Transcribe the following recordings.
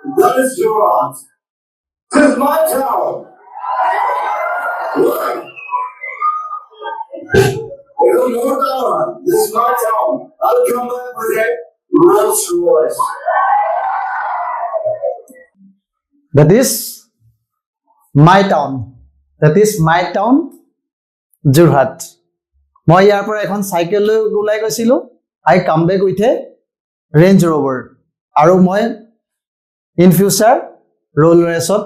That is Jorat. This is my town. Look. We go north down. This is my town. I'll come back with a Rolls Royce. That is my town. That is my town, Jorhat. মই ইয়াৰ পৰা এখন cycle লৈ ওলাই গৈছিলো. I come back with a Range Rover. আৰু মই in future Rolls Royceত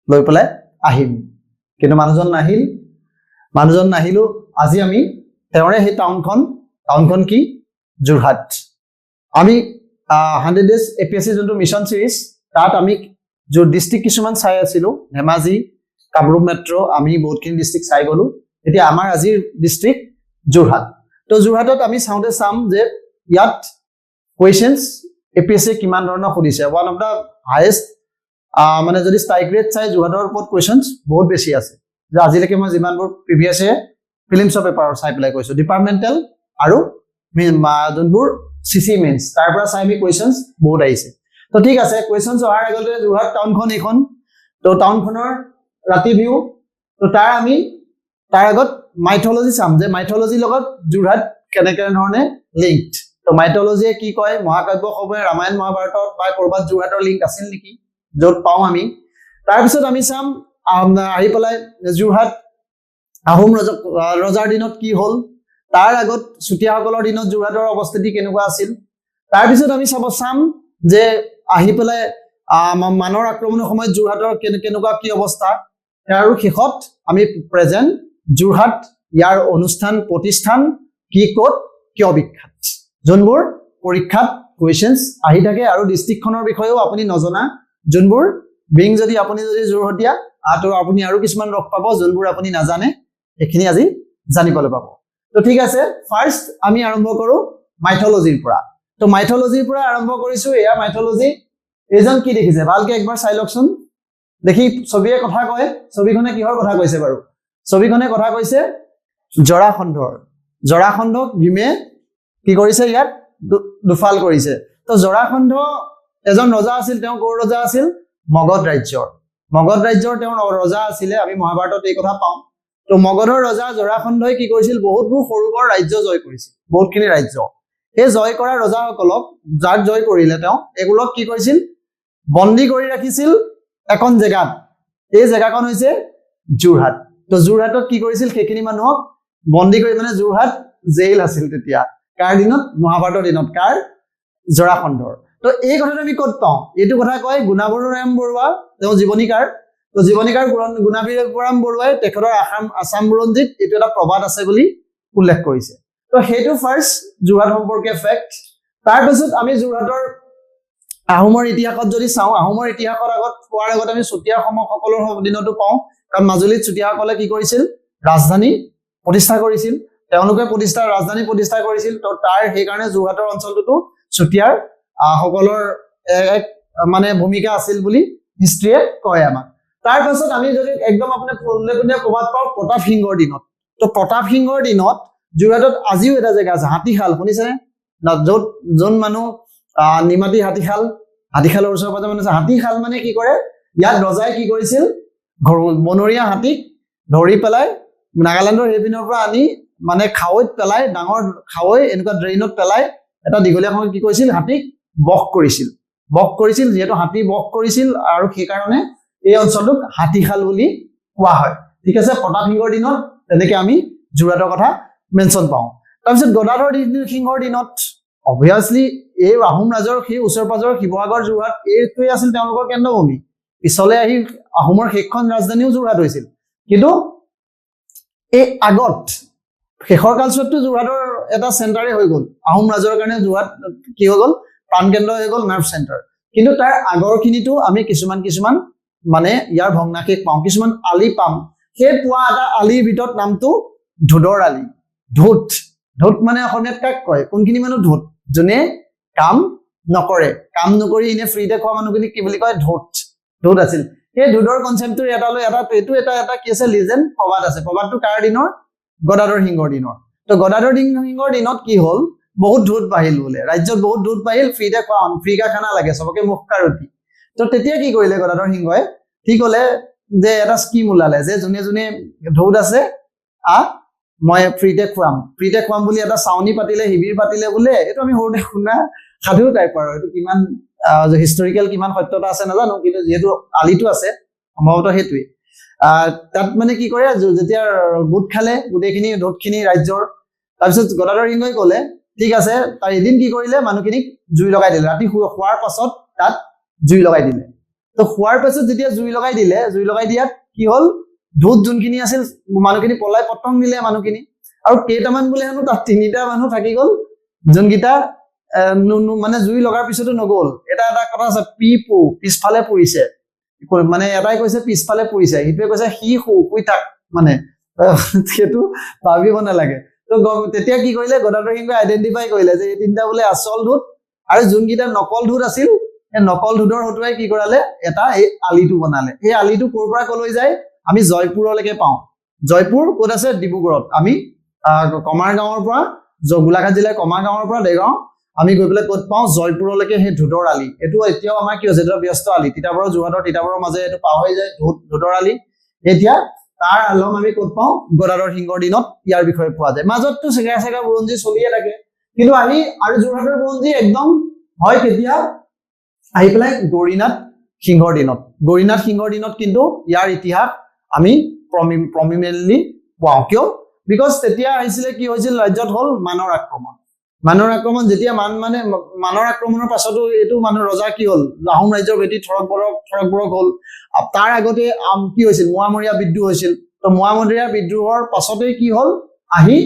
লৈ পেলাই আহিম. কিন্তু মানুহজন নাহিলো. আজি আমি তেওঁৰে সেই টাউনখন কি যোৰহাট. আমি 100 days APSC যোনটো মিছন সিৰিজ তাত আমি जो ডিস্ট্ৰিক্ট কিছুমান চাই আছিলো ধেমাজি কামৰূপ মেট্ৰ আমি বহুতখিনি ডিস্ট্ৰিক্ট চাই গলো এতিয়া আমাৰ আজিৰ ডিস্ট্ৰিক্ট যোৰহাট তো যোৰহাটত আমি চাওঁতে চাম যে ইয়াত কোৱেশ্চনছ এপিএসসি কিমান ধৰণৰ খুলিছে ওয়ান অফ দা হাইয়েস্ট মানে যদি স্ট্ৰাইক ৰেট চাই যোৰহাটৰ ওপৰত কোৱেশ্চনছ বহুত বেছি আছে যে আজিলৈকে মই যিমানবোৰ প্ৰিভিয়াছ ফিল্মছ অফ পেপাৰ চাই পেলাই কৈছো ডিপাৰ্টমেন্টাল আৰু যোনবোৰ সিসি মেইনছ তাৰ পৰা চাই আমি কোৱেশ্চনছ বহুত আহিছে তো ঠিক আছে কোৱেশ্চনছ অহাৰ আগতে যোৰহাট টাউনখন এখন তো টাউনখনৰ ৰাতি ভিউ তো তাৰ আগত মাইথোলজি চাম যে মাইথোলজি লগত যোৰহাট কেনেকে ধৰণে লিংকড তো মাইথোলজিয়ে কি কয় মহাকাব্য খবৰে ৰামায়ণ মহাভাৰতত বা কৰবাত যোৰহাটৰ লিংক আছিল নেকি য'ত পাওঁ আমি তাৰ পিছত আমি চাম আহি পেলাই যোৰহাট আহোম ৰজাৰ দিনত কি হ'ল তাৰ আগত চুতীয়াসকলৰ দিনত যোৰহাটৰ অৱস্থিতি কেনেকুৱা আছিল তাৰ পিছত আমি চাম যে আহি পেলাই মানৰ আক্ৰমণৰ সময়ত যোৰহাটৰ কেনেকুৱা কি অৱস্থা আৰু শেষত আমি প্ৰেজেন্ট যোৰহাট ইয়াৰ অনুষ্ঠান প্ৰতিষ্ঠান কি ক'ত কিয় বিখ্যাত যোনবোৰ পৰীক্ষাত কোৱেশ্চনছ আহি থাকে আৰু ডিস্ট্ৰিক্টখনৰ বিষয়েও আপুনি নজনা যোনবোৰ বিং যদি আপুনি যোৰহাটীয়া তো আপুনি আৰু কিছুমান ৰখ পাব যোনবোৰ আপুনি নাজানে এখিনি আজি জানিবলৈ পাব তো ঠিক আছে ফাৰ্স্ট আমি আৰম্ভ কৰো মাইথোলজিৰ পৰা তো মাইথোলজিৰ পৰা আৰম্ভ কৰিছো এয়া মাইথোলজি এজন কি দেখিছে ভালকে একবাৰ চাই লওকচোন দেখি ছবিয়ে কথা কয় ছবিখনে কিহৰ কথা কৈছে বাৰু ছবিখনে কথা কৈছে জৰাখণ্ডক ভীমে কি কৰিছে ইয়াত দুফাল কৰিছে তো জৰাখণ্ড এজন ৰজা আছিল তেওঁ কৰ ৰজা আছিল মগধ ৰাজ্যৰ তেওঁ ৰজা আছিল আমি মহাভাৰতত এই কথা পাওঁ তো মগধৰ ৰজা জৰাখণ্ডই কি কৰিছিল বহুতবোৰ সৰুবৰ ৰাজ্য জয় কৰিছিল বহুতখিনি ৰাজ্য এই জয় কৰা ৰজাসকলক যাক জয় কৰিলে তেওঁ এগুলোক কি কৰিছিল বন্দী কৰি ৰাখিছিল এখন জেগাত এই জেগাখন হৈছে যোৰহাট তো যোৰহাটত কি কৰিছিল সেইখিনি মানুহক বন্দী কৰি মানে যোৰহাট জেইল আছিল তেতিয়া কাৰ দিনত মহাভাৰতৰ দিনত কাৰ জৰাখণ্ডৰ তো এই কথাটো আমি ক'ত পাওঁ এইটো কথা কয় গুণাবৰৰাম বৰুৱা তেওঁ জীৱনীকাৰ তো জীৱনীকাৰ গুণাবৰৰাম বৰুৱাই তেখেতৰ আসাম বুৰঞ্জীত এইটো এটা প্ৰবাদ আছে বুলি উল্লেখ কৰিছে তো সেইটো ফাৰ্স্ট যোৰহাট সম্পৰ্কে ফেক্ট তাৰ পিছত আমি যোৰহাটৰ আহোমৰ ইতিহাসত যদি চাওঁ আহোমৰ ইতিহাসৰ আগত পোৱাৰ আগত আমি চুতীয়া সকলৰ দিনতো পাওঁ কাৰণ মাজুলীত চুতীয়াসকলে কি কৰিছিল ৰাজধানী প্ৰতিষ্ঠা কৰিছিল তেওঁলোকে ৰাজধানী প্ৰতিষ্ঠা কৰিছিল তো তাৰ সেইকাৰণে যোৰহাটৰ অঞ্চলটো চুতীয়াৰ সকলৰ এক মানে ভূমিকা আছিল বুলি হিষ্ট্ৰীয়ে কয় আমাক তাৰ পাছত আমি যদি একদম আপুনি উল্লেখনীয় প্ৰবাদ পাওঁ প্ৰতাপ সিংহৰ দিনত তো প্ৰতাপ সিংহৰ দিনত যোৰহাটত আজিও এটা জেগা আছে হাতীশাল শুনিছেনে য'ত যোন মানুহ নিমাতী হাতীশালৰ ওচৰে পাজৰে মানে হাতীশাল মানে কি কৰে ইয়াত ৰজাই কি কৰিছিল বনৰীয়া হাতীক ধৰি পেলাই নাগালেণ্ডৰ সেইপিনৰ পৰা আনি মানে খাৱৈত পেলাই ডাঙৰ খাৱৈ এনেকুৱা ড্ৰেইনত পেলাই এটা দীঘলীয়া সময়ত কি কৰিছিল হাতীক বশ কৰিছিল যিহেতু হাতী বশ কৰিছিল আৰু সেইকাৰণে এই অঞ্চলটোক হাতীশাল বুলি কোৱা হয় ঠিক আছে প্ৰতাপ সিংহৰ দিনত তেনেকে আমি যোৰহাটৰ কথা মেনশ্যন পাওঁ তাৰপিছত গদাধৰ সিংহৰ দিনত অবভিয়াছলি এই আহোম ৰাজৰ সেই ওচৰ পাজৰ শিৱসাগৰ যোৰহাট এইটোৱে আছিল তেওঁলোকৰ কেন্দ্ৰভূমি পিছলৈ আহি আহোমৰ শেষখন ৰাজধানীও যোৰহাট হৈছিল কিন্তু এই আগত শেষৰ কালচোৱাতটো যোৰহাটৰ এটা চেণ্টাৰে হৈ গ'ল আহোম ৰাজৰ কাৰণে যোৰহাট কি হৈ গ'ল প্ৰাণকেন্দ্ৰ হৈ গ'ল নাৰ্ভ চেণ্টাৰ কিন্তু তাৰ আগৰখিনিতো আমি কিছুমান মানে ইয়াৰ ভগ্নাশেষ পাওঁ কিছুমান আলি পাম সেই পোৱা এটা আলিৰ ভিতৰত নামটো ধোদৰ আলি ধোত মানে অসমীয়াত কাক কয় কোনখিনি মানুহ ধোত যোনে কাম নকৰি এনে ফ্ৰীতে খোৱা মানুহখিনিক কি বুলি কয় ধোত আছিল সেই ধোদৰ কনচেপ্টটোৰ এটা কি আছে লিজেণ্ড প্ৰবাদ আছে প্ৰবাদটো কাৰ দিনৰ গদাধৰ সিংহৰ দিনৰ তো গদাধৰ সিংহৰ দিনত কি হ'ল বহুত ধোত বাঢ়িল বোলে ৰাজ্যত বহুত ধোত বাঢ়িল ফ্ৰীতে খোৱা ফ্ৰীকা খানা লাগে চবকে মুখকাৰুতি তো তেতিয়া কি কৰিলে গদাধৰ সিংহই কি ক'লে যে এটা স্কিম ওলালে যে যোনে যোনে ঢৌত আছে মই ফ্ৰীতে খুৱাম বুলি এটা চাউনি পাতিলে শিবিৰ পাতিলে বোলে এইটো আমি সৰুতে শুনা সাধু টাইপৰ আৰু এইটো কিমান হিষ্টৰিকেল কিমান সত্যতা আছে নাজানো কিন্তু যিহেতু আলিটো আছে সম্ভৱতঃ সেইটোৱে তাত মানে কি কৰে যেতিয়া গোট খালে গোটেইখিনি ঢৌতখিনি ৰাজ্যৰ তাৰপিছত গদাধৰ সিংহই ক'লে ঠিক আছে তাৰ এদিন কি কৰিলে মানুহখিনিক জুই লগাই দিলে ৰাতি শোৱাৰ পাছত তাত জুই লগাই দিলে তো শোৱাৰ পাছত যেতিয়া জুই লগাই দিয়াত কি হ'ল ঢৌত যোনখিনি আছিল মানুহখিনি পলাই পতং দিলে মানুহখিনি আৰু কেইটামান বোলে হেনো তাত 3টা মানুহ থাকি গ'ল যোনকেইটা মানে জুই লগাৰ পিছতো নগ'ল এটা কথা আছে পিছফালে পৰিছে মানে এটাই কৈছে পিছফালে পৰিছে সিটোৱে কৈছে সি শুই থাক মানে সেইটো ভাবিব নালাগে তো তেতিয়া কি কৰিলে গদাধৰ সিংহই আইডেন্টিফাই কৰিলে যে এই 3টা বোলে আচল ঢৌত আৰু যোনকেইটা নকল ঢৌত আছিল এই নকল ঢৌৰ হতুৱাই কি কৰালে এটা এই আলিটো বনালে এই আলিটো ক'ৰ পৰা ক'লৈ যায় আমি জয়পুৰলৈকে পাওঁ জয়পুৰ ক'ত আছে ডিব্ৰুগড়ত আমি কমাৰ গাঁৱৰ পৰা গোলাঘাট জিলাৰ কমাৰ গাঁৱৰ পৰা দেগাঁও আমি গৈ পেলাই ক'ত পাওঁ জয়পুৰলৈকে সেই ঢৌৰ আলি এইটো এতিয়াও আমাৰ কি হৈছে এইটো ব্যস্ত আলি তিতাবৰৰ যোৰহাটৰ তিতাবৰৰ মাজে এইটো পাৰ হৈ যায় ঢৌৰ আলি এতিয়া তাৰ আলম আমি ক'ত পাওঁ গদাধৰ সিংহৰ দিনত ইয়াৰ বিষয়ে পোৱা যায় মাজততো চেগা বুৰঞ্জী চলিয়ে থাকে কিন্তু আহি আৰু যোৰহাটৰ বুৰঞ্জী একদম হয় কেতিয়া আহি পেলাই গৌৰীনাথ সিংহৰ দিনত কিন্তু ইয়াৰ ইতিহাস আমি প্ৰমিনেণ্টলি পাওঁ কিয় বিকজ তেতিয়া আহিছিলে কি হৈছিল ৰাজ্যত হ'ল মানৰ আক্ৰমণ যেতিয়া মানৰ আক্ৰমণৰ পাছতো এইটো মানুহ ৰজা কি হ'ল আহোম ৰাজ্যৰ ভেটি থৰক বৰক হ'ল তাৰ আগতে কি হৈছিল মোৱামৰীয়া বিদ্ৰোহ হৈছিল তো মোৱামৰীয়া বিদ্ৰোহৰ পাছতেই কি হ'ল আহি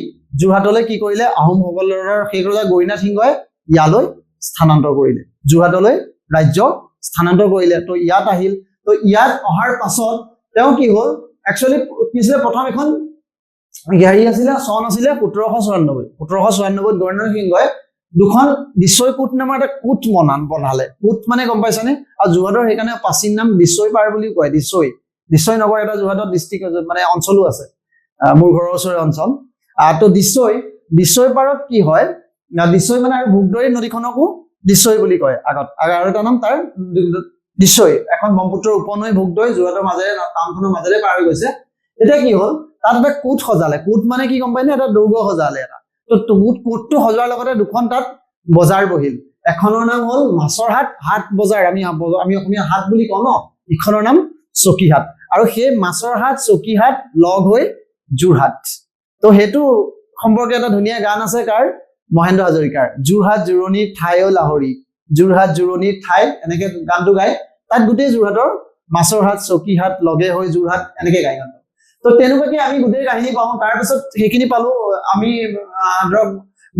যোৰহাটলৈ কি কৰিলে আহোমসকলৰ শেষ ৰজা গৌৰীনাথ সিংহই ইয়ালৈ স্থানান্তৰ কৰিলে যোৰহাটলৈ ৰাজ্য স্থানান্তৰ কৰিলে তো ইয়াত আহিল তো ইয়াত অহাৰ পাছত তেওঁ কি হ'ল একচুৱেলি কি আছিলে প্ৰথম এখন হেৰি আছিলে চন আছিলে 1794 গদাধৰ সিংহই দুখন দিছৈ কোট নামৰ এটা কোট বনালে কোট মানে গম পাইছানে আৰু যোৰহাটৰ সেইকাৰণে প্ৰাচীন নাম দিছৈ পাৰ বুলি কয় দিছৈ নগৰ এটা যোৰহাটৰ ডিষ্ট্ৰিক্ট মানে অঞ্চলো আছে মোৰ ঘৰৰ ওচৰৰ অঞ্চল তো দিছৈ পাৰত কি হয় দিছৈ মানে আৰু ভোগদৈ নদীখনকো দিছৈ বুলি কয় আগত আৰু এটা নাম তাৰ দিছৈ এখন ব্ৰহ্মপুত্ৰৰ উপনৈ ভোগদৈ যোৰহাটৰ মাজেৰে টাউনখনৰ মাজেৰে পাৰ হৈ গৈছে এতিয়া কি হ'ল তাত এটা কোট সজালে কোট মানে কি গম পাই নে এটা দুৰ্গ সজালে এটা তো কোটটো সজোৱাৰ লগতে দুখন তাত বজাৰ বহিল এখনৰ নাম হ'ল মাছৰ হাট বজাৰ আমি অসমীয়া হাট বুলি কওঁ ন ইখনৰ নাম চকীহাট আৰু সেই মাছৰ হাট চকীহাট লগ হৈ যোৰহাট তো সেইটো সম্পৰ্কে এটা ধুনীয়া গান আছে কাৰ মহেন্দ্ৰ হাজৰিকাৰ যোৰহাট জুৰণিৰ ঠাই লাহৰি যোৰহাট জুৰণিৰ ঠাই এনেকে গানটো গায় তাত গোটেই যোৰহাটৰ মাছৰ হাট চকীহাট লগে হৈ যোৰহাট এনেকে গায় গানটো তো তেনেকুৱাকে আমি গোটেই কাহিনী পাওঁ তাৰপিছত সেইখিনি পালো আমি ধৰক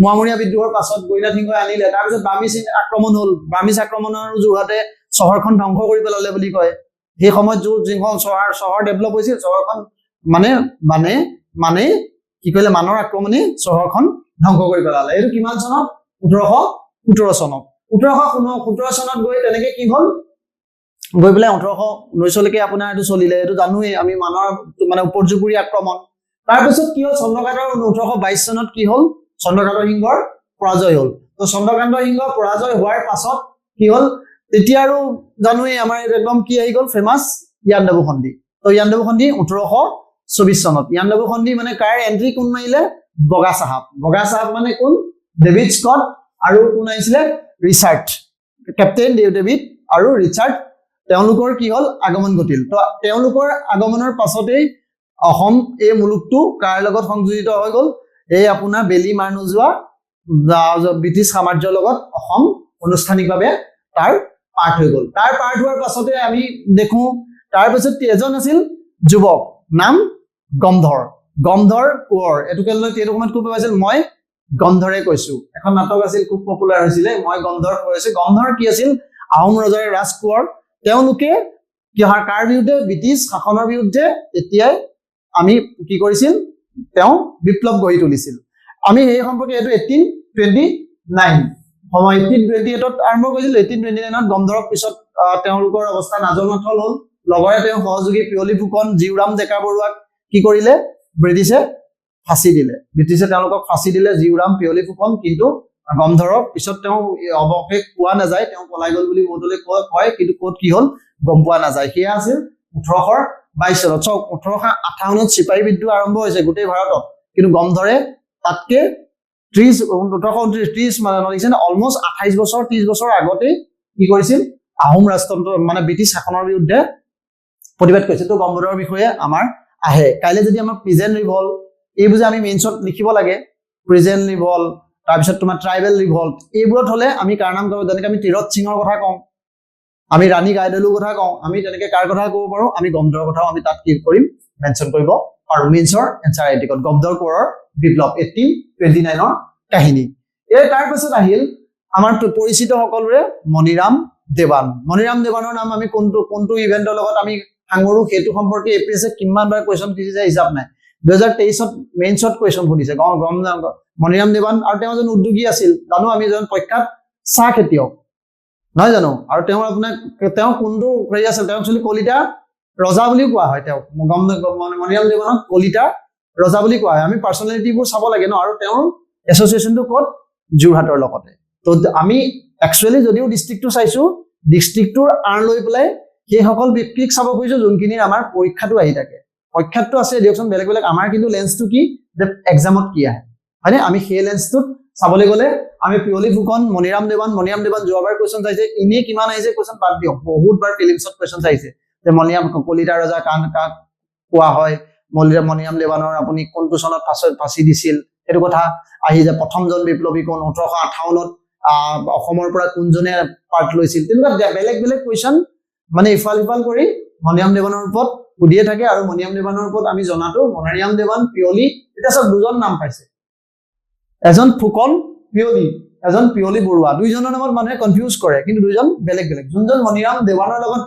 মোৱামৰীয়া বিদ্ৰোহৰ পাছত গৌৰীনাথ সিংহই আনিলে তাৰপিছত ব্ৰাহ্মীছ আক্ৰমণ হ'ল ব্ৰাহ্মীছ আক্ৰমণৰ যোৰহাটে চহৰখন ধ্বংস কৰি পেলালে বুলি কয় সেই সময়ত যিখন চহৰ ডেভেলপ হৈছিল চহৰখন মানে কি কৰিলে মানৰ আক্ৰমণে চহৰখন ধ্বংস কৰি পেলালে এইটো কিমান চনত 1817 চনত গৈ তেনেকে কি হ'ল গৈ পেলাই 1819লৈকে আপোনাৰ এইটো চলিলে এইটো জানোৱেই আমি মানৰ মানে উপৰজুপুৰী আক্ৰমণ তাৰপিছত কি হ'ল চন্দ্ৰকান্তৰ 1822 চনত কি হ'ল চন্দ্ৰকান্ত সিংহৰ পৰাজয় হ'ল তো চন্দ্ৰকান্ত সিংহ পৰাজয় হোৱাৰ পাছত কি হ'ল তেতিয়া আৰু জানোৱেই আমাৰ একদম কি আহি গ'ল ফেমাছ ইয়াণ্ডাবু সন্ধি তো ইয়াণ্ডাবু সন্ধি 1824 চনত ইয়াণ্ডাবু সন্ধি মানে কাৰ এন্ট্ৰি কোন মাৰিলে বগা চাহাব মানে কোন ডেভিড স্কট আৰু কোন আহিছিলে ৰিচাৰ্ড কেপ্টেইন ডেভিড আৰু ৰিচাৰ্ড তেওঁলোকৰ কি হ'ল আগমন ঘটিল তো তেওঁলোকৰ আগমনৰ পাছতেই অসম এই মুলুকটো কাৰ লগত সংযোজিত হৈ গ'ল এই আপোনাৰ বেলি মাৰ নোযোৱা ব্ৰিটিছ সাম্ৰাজ্যৰ লগত অসম আনুষ্ঠানিকভাৱে তাৰ পাৰ্ট হৈ গ'ল তাৰ পাৰ্ট হোৱাৰ পাছতে আমি দেখো তাৰপিছত এজন আছিল যুৱক নাম গন্ধৰ কোঁৱৰ এইটোকে লৈ এইটো সময়ত খুব পাইছিল মই গন্ধৰে কৈছো এখন নাটক আছিল খুব পপুলাৰ হৈছিলে মই গন্ধৰ কৈছো গন্ধৰ কি আছিল আহোম ৰজাৰ ৰাজকোঁৱৰ তেওঁলোকে কাৰ বিৰুদ্ধে ব্ৰিটিছ শাসনৰ বিৰুদ্ধে তেতিয়াই আমি কি কৰিছিল তেওঁ বিপ্লৱ গঢ়ি তুলিছিল আমি সেই সম্পৰ্কে এইটো 1829 সময় 1828ত আৰম্ভ কৰিছিল 1829ত গন্ধৰক পিছত তেওঁলোকৰ অৱস্থা নাজল নাথল হ'ল লগৰে তেওঁ সহযোগী পিয়লি ফুকন জিউৰাম ডেকা বৰুৱাক কি কৰিলে ব্ৰিটিছে ফাঁচি দিলে তেওঁলোকক ফাঁচি দিলে জিউৰাম পিয়লি ফুকন কিন্তু গমধৰৰ পিছত তেওঁ অৱশেষ পোৱা নাযায়, তেওঁ পলাই গল বুলি বহুতলে কয়, কিন্তু ক'ত কি হ'ল গম পোৱা নাযায়। সেয়া আছিল 1822 চনত। চাওক 1858 চিপাহী বিদ্ৰোহ আৰম্ভ হৈছে গোটেই ভাৰতত, কিন্তু গমধৰে তাতকে 1829 মানে অলমষ্ট 28 বছৰ 30 বছৰ আগতে কি কৰিছিল, আহোম ৰাজতন্ত্ৰ মানে ব্ৰিটিছ শাসনৰ বিৰুদ্ধে প্ৰতিবাদ কৰিছিল। তো গমধৰৰ বিষয়ে আমাৰ আহে। কাইলৈ যদি আমাৰ প্ৰেজেন্ট ৰিভল্ট এইবোৰ যে আমি মেইনছত লিখিব লাগে, প্ৰেজেন্ট ৰিভল্ট, তাৰপিছত তোমাৰ ট্ৰাইবেল ৰিভল্ট, এইবোৰত হলে আমি কাৰ নাম কওঁ, যেনেকে আমি তীৰত সিঙৰ কথা কওঁ, আমি ৰাণী গাইডেলুৰ কথা কওঁ, আমি তেনেকে কাৰ কথা ক'ব পাৰো, আমি গমধৰৰ কথাও আমি তাত কি কৰিম, মেনশ্যন কৰিব পাৰো। মেইনছৰ এনচাৰ আইটিকত গমধৰ কোঁৱৰৰ বিপ্লৱ 1829ৰ কাহিনী। তাৰ পাছত আহিল আমাৰ পৰিচিত সকলোৰে মণিৰাম দেৱান। মণিৰাম দেৱানৰ নাম আমি কোনটো ইভেন্টৰ লগত আমি সাঙুৰো সেইটো সম্পৰ্কে এপিএছএ কিমান বাৰ কুৱেশ্যন সুধিছে হিচাপ নাই। 2023ত মেইনছত কুৱেশ্যন সুধিছে মণিৰাম দেৱান। আৰু তেওঁ এজন উদ্যোগী আছিল, জানো আমি এজন প্ৰখ্যাত চাহ খেতিয়ক নহয় জানো। আৰু তেওঁৰ আপোনাৰ তেওঁ কোনটো হেৰি আছিল, তেওঁ একচুৱেলি কলিতা ৰজা বুলিও কোৱা হয়। তেওঁক মণিৰাম দেৱানক কলিতা ৰজা বুলি কোৱা হয়। আমি পাৰ্চনেলিটিবোৰ চাব লাগে ন। আৰু তেওঁৰ এছ'চিয়েশ্যনটো ক'ত, যোৰহাটৰ লগতে। তো আমি একচুৱেলি যদিও ডিষ্ট্ৰিক্টটো চাইছো, ডিষ্ট্ৰিক্টটোৰ আঁৰ লৈ পেলাই সেইসকল ব্যক্তিক চাব খুজিছো যোনখিনিৰ আমাৰ পৰীক্ষাটো আহি থাকে। পৰীক্ষাটো আছে দিয়কচোন বেলেগ বেলেগ, আমাৰ কিন্তু লেন্সটো কি যে এক্সামত কি আহে, হয়নে। আমি সেই লেন্সটোত চাবলৈ গ'লে আমি পিয়লি ফুকন, মণিৰাম দেৱান যোৱাবাৰ কুৱেশ্যন চাইছে, এনেই কিমান আহিছে কুৱেশ্যন বাদ দিয়ক, বহুত বাৰ ফিলিমছত কুৱেশ্যন চাইছে যে কলিতা ৰজা কাক কোৱা হয়, মণিৰাম দেৱানৰ আপুনি কোনটো চনত ফাঁচি দিছিল, সেইটো কথা আহি যায়। প্ৰথমজন বিপ্লৱী কোন, 1858ত অসমৰ পৰা কোনজনে পাৰ্ট লৈছিল, তেনেকুৱা বেলেগ বেলেগ কুৱেশ্যন মানে ইফাল সিফাল কৰি মণিৰাম দেৱানৰ ওপৰত সুধিয়ে থাকে। আৰু মণিৰাম দেৱানৰ ওপৰত আমি জনাটো মণিৰাম দেৱান, পিয়লি, এতিয়া চব দুজন নাম পাইছে, এজন ফুকন পিয়লি, এজন পিয়লি বৰুৱা। দুইজনৰ নামত মানুহে কনফিউজ কৰে, কিন্তু দুইজন বেলেগ বেলেগ। যোনজন মণিৰাম দেৱানৰ লগত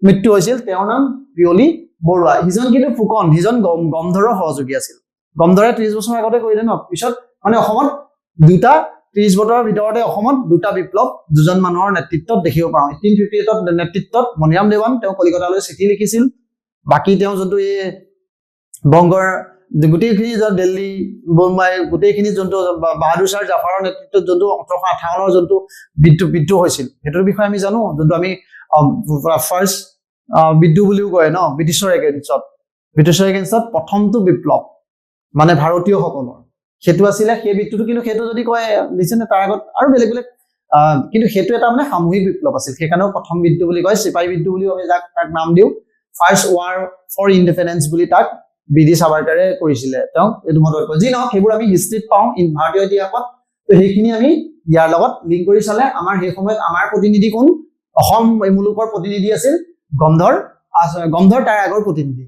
মৃত্যু হৈছিল তেওঁৰ নাম পিয়লি বৰুৱা, সিজন কিন্তু ফুকন, সিজন গমধৰৰ সহযোগী আছিল। গমধৰে 30 বছৰ আগতে কৰিলে ন। পিছত মানে অসমত 30 বছৰৰ ভিতৰতে অসমত 2টা বিপ্লৱ দুজন মানুহৰ নেতৃত্বত দেখিব পাওঁ। 1858ত নেতৃত্বত মণিৰাম দেৱান, তেওঁ কলিকতালৈ চিঠি লিখিছিল। বাকী তেওঁ যোনটো এই বংগৰ গোটেইখিনি দিল্লী বোম্বাই গোটেইখিনি যোনটো বাহাদুৰ শ্বাহ জাফাৰৰ নেতৃত্বত যোনটো 1858ৰ যোনটো বিদ্ৰোহ হৈছিল, সেইটোৰ বিষয়ে আমি জানো। যোনটো আমি ফাৰ্ষ্ট বিদ্ৰোহ বুলিও কয় ন, ব্ৰিটিছৰ এগেইনষ্টত প্ৰথমটো বিপ্লৱ মানে ভাৰতীয়সকলৰ, সেইটো আছিলে। সেই বিদ্ৰোহটো কিন্তু সেইটো যদি কয় দিছে নে তাৰ আগত আৰু বেলেগ বেলেগ, কিন্তু সেইটো এটা মানে সামূহিক বিপ্লৱ আছিল, সেইকাৰণেও প্ৰথম বিদ্ৰোহ বুলি কয়। চিপাহী বিদ্ৰোহ বুলিও আমি তাক নাম দিওঁ। ফাৰ্ষ্ট ৱাৰ ফৰ ইণ্ডিপেণ্ডেন্স বুলি তাক বি.ডি. সাভাৰকাৰে কৰিছিলে। তেওঁ এইটো মনত কয়। যি নহওক সেইবোৰ আমি হিষ্ট্ৰীত পাওঁ, ভাৰতীয় ইতিহাসত। তো সেইখিনি আমি ইয়াৰ লগত লিংক কৰি চালে আমাৰ সেই সময়ত আমাৰ প্ৰতিনিধি কোন, অসম মুলুকৰ প্ৰতিনিধি আছিল গমধৰ, তাৰ আগৰ প্ৰতিনিধি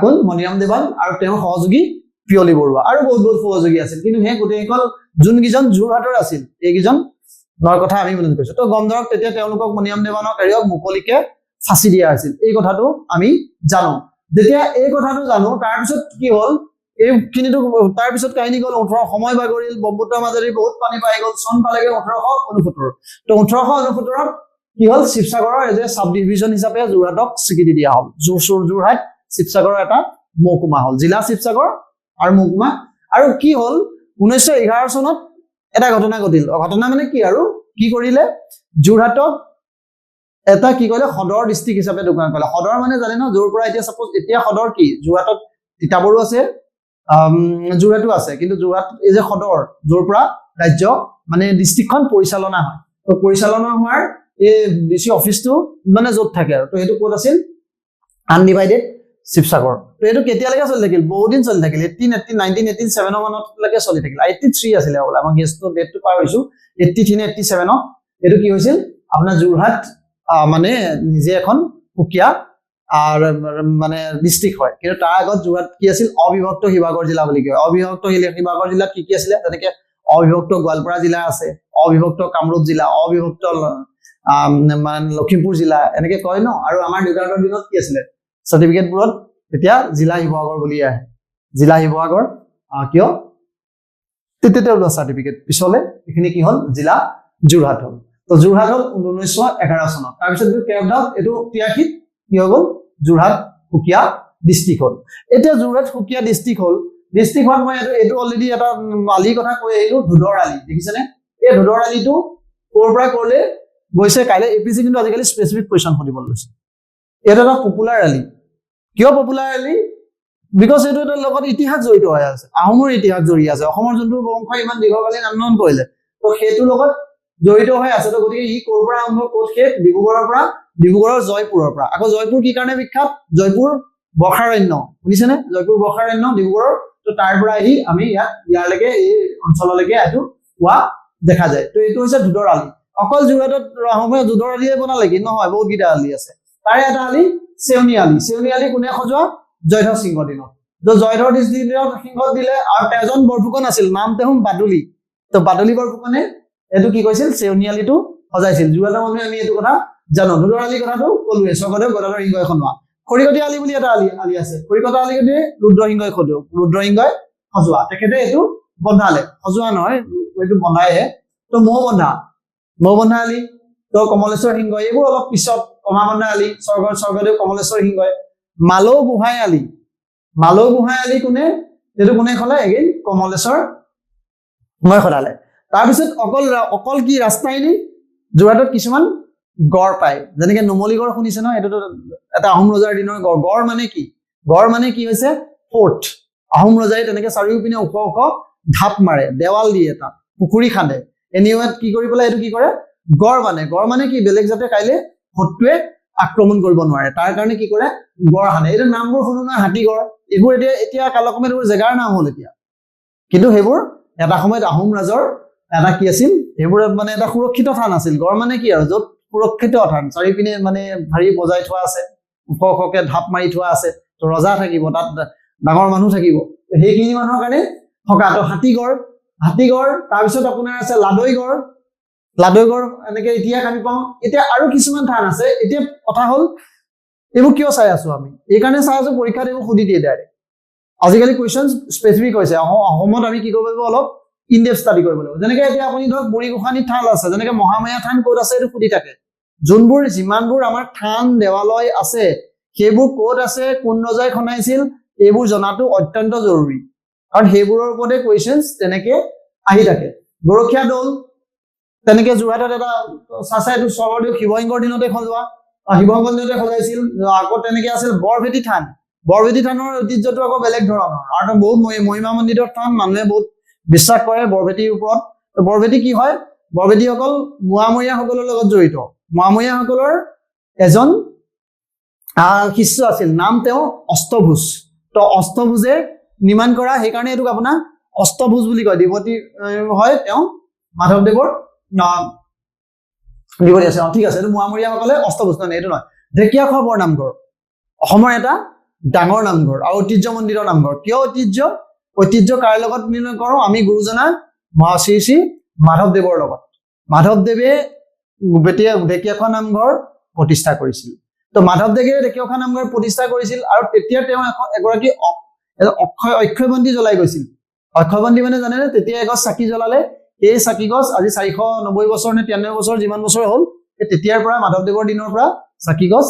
কোন, মণিৰাম দেৱান, আৰু তেওঁৰ সহযোগী পিয়লি বৰুৱা, আৰু বহুত বহুত সহযোগী আছিল। কিন্তু সেই গোটেইসকল যোনকেইজন যোৰহাটৰ আছিল, এইকেইজনৰ কথা আমি মনত কৰিছো। তো গমধৰক তেতিয়া তেওঁলোকক মণিৰাম দেৱানক হেৰিয়ক মুকলিকে ফাঁচি দিয়া হৈছিল, এই কথাটো আমি জানো। যেতিয়া এই কথাটো জানো, তাৰপিছত কি হ'ল, এইখিনিতো তাৰপিছত কাহিনী গ'ল, সময় বাগৰিল, ব্ৰহ্মপুত্ৰ মাজেদি বহুত পানী পাই গ'ল, চন পালেগে 1869। তো 1869ত কি হ'ল, শিৱসাগৰৰ এজ এ চাব ডিভিজন হিচাপে যোৰহাটক স্বীকৃতি দিয়া হ'ল। যোৰহাট শিৱসাগৰৰ এটা মহকুমা হ'ল, জিলা শিৱসাগৰ আৰু মহকুমা। আৰু কি হ'ল, 1911 চনত এটা ঘটনা ঘটিল। ঘটনা মানে কি, আৰু কি কৰিলে, যোৰহাটক এটা কি কৰিলে, সদৰ ডিষ্ট্ৰিক্ট হিচাপে ঘোষণা কৰিলে। সদৰ মানে জানে ন, য'ৰ পৰা এতিয়া চাপোজ এতিয়া সদৰ কি, যোৰহাটত তিতাবৰো আছে, যোৰহাটো আছে, কিন্তু যোৰহাট এই যে সদৰ, য'ৰ পৰা ৰাজ্য মানে ডিষ্ট্ৰিক্টখন পৰিচালনা হয়। তো পৰিচালনা হোৱাৰ এই ডিচি অফিচটো মানে য'ত থাকে, আৰু তো সেইটো ক'ত আছিল, আনডিভাইডেড শিৱসাগৰ। তো এইটো কেতিয়ালৈকে চলি থাকিল, বহুত দিন চলি থাকিল, 1987 মানলৈকে চলি থাকিল। 83 আছিলে বোলে, আমাৰ গেছটো ডেটটো পাৰ হৈছো, 83 নে 87ত এইটো কি হৈছিল, আপোনাৰ যোৰহাট মানে নিজে এখন সুকীয়া মানে ডিষ্ট্ৰিক্ট হয়। কিন্তু তাৰ আগত যোৰহাট কি আছিল, অবিভক্ত শিৱসাগৰ জিলা বুলি কয়। অবিভক্ত শিৱসাগৰ জিলাত কি কি আছিলে, যেনেকে অবিভক্ত গোৱালপাৰা জিলা আছে, অবিভক্ত কামৰূপ জিলা, অবিভক্ত মানে লখিমপুৰ জিলা, এনেকে কয় ন। আৰু আমাৰ দেউতাহঁতৰ দিনত কি আছিলে, চাৰ্টিফিকেটবোৰত তেতিয়া জিলা শিৱসাগৰ বুলি আহে, জিলা শিৱসাগৰ। কিয়, তেতিয়া ওলোৱা চাৰ্টিফিকেট, পিছলে এইখিনি কি হ'ল, জিলা যোৰহাট হ'ল। তো যোৰহাট হ'ল 1911 চনত। তাৰপিছত এইটো 83 কি হৈ গ'ল, যোৰহাট সুকীয়া ডিষ্ট্ৰিক্ট হ'ল। এতিয়া যোৰহাট সুকীয়া ডিষ্ট্ৰিক্ট হ'ল, ডিষ্ট্ৰিক্ট হোৱাত মই এইটো অলৰেডি এটা আলিৰ কথা কৈ আহিলো, ধুদৰ আলি, দেখিছেনে, এই ধুদৰ আলিটো ক'ৰ পৰা ক'লে গৈছে কাইলৈ এপিসি কিন্তু আজিকালি স্পেচিফিক কোৱেশ্চন সুধিব লৈছে এটা এটা পপুলাৰ আলি কিয় পপুলাৰ আলি বিকজ এইটো এটা লগত ইতিহাস জড়িত হৈ আছে আহোমৰ ইতিহাস জড়িত আছে অসমৰ যোনটো বংশ ইমান দীৰ্ঘকালীন আন্দোলন কৰিলে তো সেইটো লগত জড়িত হৈ আছে তো গতিকে ই ক'ৰ পৰা আৰম্ভ ক'ত শেষ ডিব্ৰুগড়ৰ পৰা ডিব্ৰুগড়ৰ জয়পুৰৰ পৰা আকৌ জয়পুৰ কি কাৰণে বিখ্যাত জয়পুৰ বৰ্ষাৰণ্য শুনিছেনে জয়পুৰ বৰ্ষাৰণ্য ডিব্ৰুগড়ৰ তো তাৰ পৰা আহি আমি ইয়ালৈকে এই অঞ্চললৈকে এইটো হোৱা দেখা যায় তো এইটো হৈছে ধুদৰ আলি অকল যোৰহাটত আহোমে ধুদৰ আলিয়ে বনালে কি নহয় বহুত গীতা আলি আছে তাৰে এটা আলি চেউনি আলি কোনে সজোৱা জয়ধ্বজ সিংহৰ দিনত তো জয়ধ্বজ সিংহক দিলে আৰু তেজন বৰফুকন আছিল নাম তেওঁ বাদুলি তো বাদুলি বৰফুকনে এইটো কি কৈছিল চেউনি আলিটো সজাইছিল যোৰহাটৰ মানুহে আমি এইটো কথা জানো ধুদৰ আলি কথাটো ক'লোৱে স্বৰ্গদেৱ গদাধৰ সিংহই খনোৱা খৰিকটি আলি বুলি এটা আলি আছে খৰিকটা আলি যদি ৰুদ্ৰসিংহই ৰুদ্ৰসিংহই সজোৱা তেখেতে এইটো বন্ধালে সজোৱা নহয় এইটো বন্ধাইহে তো মৌ বন্ধা আলি তো কমলেশ্বৰ সিংহ এইবোৰ অলপ পিছত কমাবন্ধা আলি স্বৰ্গদেৱ কমলেশ্বৰ সিংহই মালৌ গোহাঁই আলি কোনে এইটো কোনে খলে এগেইন কমলেশ্বৰ মই সদালে তাৰপিছত অকল কি ৰাস্তাইনি যোৰহাটত কিছুমান গড় পায় যেনেকে নুমলীগড় শুনিছে ন এইটো এটা আহোম ৰজাৰ দিনৰ গড় মানে কি হৈছে ফৰ্ট আহোম ৰজাই তেনেকে চাৰিওপিনে ওখ ঢাপ মাৰে দেৱাল দিয়ে তাত পুখুৰী খান্দে এনিৱেত কি কৰি পেলাই এইটো কি কৰে গড় মানে কি বেলেগ যাতে কাইলে শত্ৰুৱে আক্ৰমণ কৰিব নোৱাৰে তাৰ কাৰণে কি কৰে গড় হানে এইটো নামবোৰ শুনো না হাতীগড় এইবোৰ এতিয়া কালক্ৰমে এইবোৰ জেগাৰ নাম হ'ল এতিয়া কিন্তু সেইবোৰ এটা সময়ত আহোম ৰাজৰ এটা কি আছিল সেইবোৰত মানে এটা সুৰক্ষিত স্থান আছিল গড় মানে কি আৰু য'ত সুৰক্ষিত স্থান চাৰিপিনে মানে ভাৰী বজাই থোৱা আছে ওখকে ঢাপ মাৰি থোৱা আছে তো ৰজা থাকিব তাত ডাঙৰ মানুহ থাকিব সেইখিনি মানুহৰ কাৰণে থকা তো হাতীগড় তাৰপিছত আপোনাৰ আছে লাদৈগড় এনেকে ইতিহাস আমি পাওঁ এতিয়া আৰু কিছুমান স্থান আছে এতিয়া কথা হ'ল এইবোৰ কিয় চাই আছো আমি এই কাৰণে চাই আছো পৰীক্ষাত এইবোৰ সুধি দিয়ে ডাইৰেক্ট আজিকালি কুৱেশ্যন স্পেচিফিক হৈছে অসমত আমি কি কৰিব লাগিব অলপ ইনডেপথ ষ্টাডি কৰিব লাগিব যেনেকে এতিয়া আপুনি ধৰক বুঢ়ীগোসানী থান আছে যেনেকে মহামায়া থান ক'ত আছে এইটো সুধি থাকে যিমানবোৰ আমাৰ থান দেৱালয় আছে সেইবোৰ ক'ত আছে কোন ৰজাই খনাইছিল এইবোৰ জনাটো অত্যন্ত জৰুৰী কাৰণ সেইবোৰৰ ওপৰতে কুৱেশ্যনছ তেনেকে আহি থাকে গৰখীয়া দৌল তেনেকে যোৰহাটত এটা চাচা এইটো স্বৰ্গদেউ শিৱসিংহৰ দিনতে সজাইছিল আকৌ তেনেকে আছিল বৰভেটি থানৰ ঐতিহ্যটো আকৌ বেলেগ ধৰণৰ আৰু বহুত মহিমা মণ্ডিতৰ স্থান মানুহে বহুত বিশ্বাস কৰে বৰভেটিৰ ওপৰত বৰভেটি কি হয় বৰভেটিসকল মোৱামৰীয়াসকলৰ লগত জড়িত মোৱামৰীয়াসকলৰ এজন শিষ্য আছিল নাম তেওঁ অষ্টভুজ তো অষ্টভুজে নিৰ্মাণ কৰা সেইকাৰণে এইটোক আপোনাৰ অষ্টভুজ বুলি কয় দেৱতী হয় তেওঁ মাধৱদেৱৰ দেৱতী আছে ঠিক আছে এইটো মোৱামৰীয়াসকলে অষ্টভুজ নহয় এইটো নহয় ঢেকীয়াখোৱা বৰ নামঘৰ অসমৰ এটা ডাঙৰ নামঘৰ আৰু ঐতিহ্যমণ্ডিত নামঘৰ কিয় ঐতিহ্য কাৰ লগত নিৰ্ণয় কৰোঁ আমি গুৰুজনা শ্ৰী মাধৱদেৱৰ লগত মাধৱদেৱে ঢেকীয়াখোৱা নামঘৰ প্ৰতিষ্ঠা কৰিছিল তো মাধৱদেৱে ঢেকীয়াখোৱা নামঘৰ প্ৰতিষ্ঠা কৰিছিল আৰু তেতিয়া তেওঁ এগৰাকী অক্ষয়বন্তি জ্বলাই গৈছিল অক্ষয়বন্তি মানে জানেনে তেতিয়া এগছ চাকি জ্বলালে এই চাকি গছ আজি 490 বছৰ নে 93 বছৰ যিমান বছৰ হ'ল তেতিয়াৰ পৰা মাধৱদেৱৰ দিনৰ পৰা চাকি গছ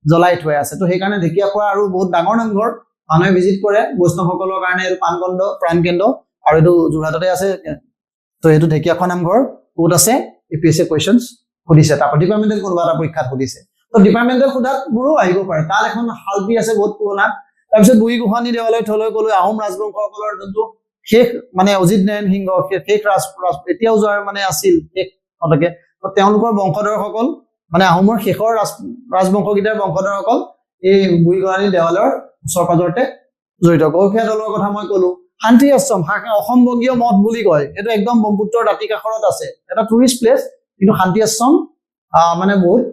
জ্বলাই থৈ আছে তো সেইকাৰণে ঢেকীয়াখোৱা আৰু বহুত ডাঙৰ নামঘৰ মানুহে ভিজিট কৰে বৈষ্ণৱসকলৰ কাৰণে এইটো প্ৰাণকেন্দ্ৰ আৰু এইটো যোৰহাটতে আছে তো এইটো ঢেকীয়াখোৱা নামঘৰ ক'ত আছে এপিএছচি কুৱেশ্যনছ সুধিছে তাৰপৰা ডিপাৰ্টমেণ্টেল কোনোবা এটা পৰীক্ষাত সুধিছে তো ডিপাৰ্টমেণ্টেল সোধাবোৰো আহিব পাৰে তাত এখন শালপি আছে বহুত পুৰণা তাৰপিছত বুঢ়ীগোসানী দেৱালয় থলৈ গ'লৈ আহোম ৰাজবংশসকলৰ যোনটো শেষ মানে অজিত নাৰায়ণ সিংহ শেষ এতিয়াও যোৱাৰ মানে আছিল শেষলৈকে তো তেওঁলোকৰ বংশধৰসকল মানে আহোমৰ শেষৰ ৰাজবংশকেইটাৰ বংশধৰসকল এই বুঢ়ীগোসানী দেৱালয়ৰ ওচৰ পাজৰতে জড়িত গৰখীয়া দলৰ কথা মই ক'লো শান্তি আশ্ৰম অসম বংগীয় মঠ বুলি কয় এইটো একদম ব্ৰহ্মপুত্ৰৰ দাঁতি কাষৰত আছে এটা টুৰিষ্ট প্লেচ কিন্তু শান্তি আশ্ৰম মানে বহুত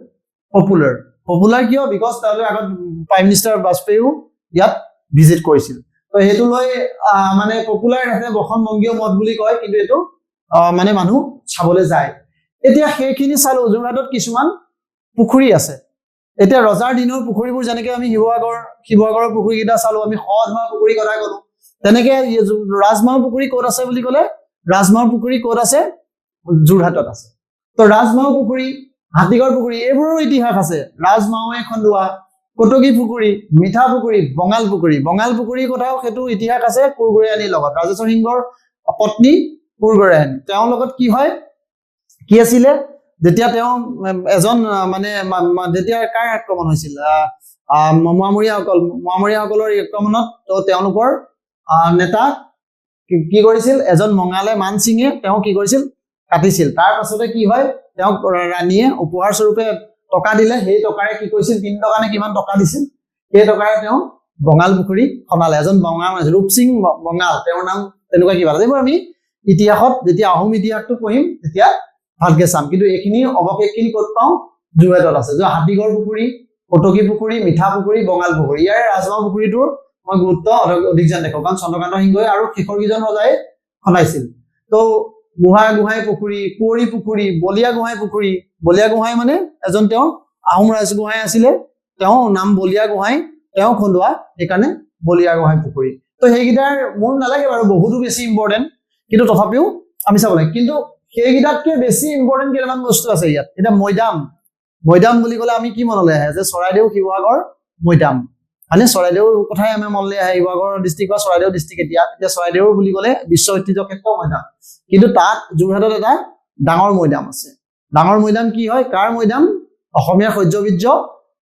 পপুলাৰ কিয় বিকজ তেওঁলোকে আগত প্ৰাইম মিনিষ্টাৰ বাজপেয়ীও ইয়াত ভিজিট কৰিছিল তো সেইটো লৈ মানে পপুলাৰ আছে অসম বংগীয় মঠ বুলি কয় কিন্তু এইটো মানে মানুহ চাবলৈ যায় এতিয়া সেইখিনি চালো যোৰহাটত কিছুমান পুখুৰী আছে এতিয়া ৰজাৰ দিনৰ পুখুৰীবোৰ যেনেকে আমি শিৱসাগৰৰ পুখুৰীকেইটা চালো আমি সহজমাৰ পুখুৰী কথা ক'লো তেনেকে ৰাজমাও পুখুৰী ক'ত আছে বুলি ক'লে ৰাজমাও পুখুৰী ক'ত আছে যোৰহাটত আছে তো ৰাজমাও পুখুৰী হাতীগড় পুখুৰী এইবোৰৰ ইতিহাস আছে ৰাজমাওৱে খন্দোৱা কটকী পুখুৰী মিঠা পুখুৰী বঙাল পুখুৰীৰ কথাও সেইটো ইতিহাস আছে কুৰগুৰিয়ানীৰ লগত ৰাজেশ্বৰ সিংহৰ পত্নী পুৰগৰায়ন তেওঁৰ লগত কি হয় কি আছিলে যেতিয়া তেওঁ এজন মানে যেতিয়া কাৰ আক্ৰমণ হৈছিল মোৱামৰীয়াসকলৰ আক্ৰমণত তো তেওঁলোকৰ নেতা কি কৰিছিল এজন মঙালে মান সিঙে তেওঁ কি কৰিছিল কাটিছিল তাৰ পাছতে কি হয় তেওঁক ৰাণীয়ে উপহাৰ স্বৰূপে টকা দিলে সেই টকাৰে কি কৰিছিল 3 টকা নে কিমান টকা দিছিল সেই টকাৰে তেওঁ বঙাল পুখুৰী খনালে এজন বঙাল ৰূপসিং বঙাল তেওঁৰ নাম তেনেকুৱা কিবা এইবোৰ আমি ইতিহাসত যেতিয়া আহোম ইতিহাসটো পঢ়িম তেতিয়া ভালকে চাম কিন্তু এইখিনি অৱশেষখিনি ক'ত পাওঁ যোৰহাটত আছে যে হাতীগড় পুখুৰী কটকী পুখুৰী মিঠা পুখুৰী বঙাল পুখুৰী ইয়াৰ ৰাজমাও পুখুৰীটোৰ মই গুৰুত্ব অধিক যেন দেখো কাৰণ চন্দ্ৰকান্ত সিংহই আৰু শেষৰ কিজন ৰজাই খনাইছিল তো গোহাঁই পুখুৰী কুঁৱৰী পুখুৰী বলিয়া গোহাঁই মানে এজন তেওঁ আহোম ৰাজগোহাঁই আছিলে তেওঁ নাম বলিয়া গোহাঁই তেওঁ খন্দোৱা সেইকাৰণে বলিয়া গোহাঁই পুখুৰী তো সেইকেইটাৰ মোৰ নালাগে বাৰু বহুতো বেছি ইম্পৰ্টেণ্ট কিন্তু তথাপিও আমি চাব লাগে কিন্তু সেইকেইটাতকে বেছি ইম্পৰ্টেণ্ট কেইটামান বস্তু আছে ইয়াত এতিয়া মৈদাম বুলি ক'লে আমি কি মনলৈ আহে যে চৰাইদেউ শিৱসাগৰ মৈদাম মানে চৰাইদেউৰ কথাই আমাৰ মনলৈ আহে শিৱসাগৰ ডিষ্ট্ৰিক্ট বা চৰাইদেউ ডিষ্ট্ৰিক্ট এতিয়া চৰাইদেউ বুলি ক'লে বিশ্ব ঐতিহ্য ক্ষেত্ৰ মৈদাম কিন্তু তাত যোৰহাটত এটা ডাঙৰ মৈদাম আছে ডাঙৰ মৈদাম কি হয় কাৰ মৈদাম অসমীয়া সহ্যবীৰ্য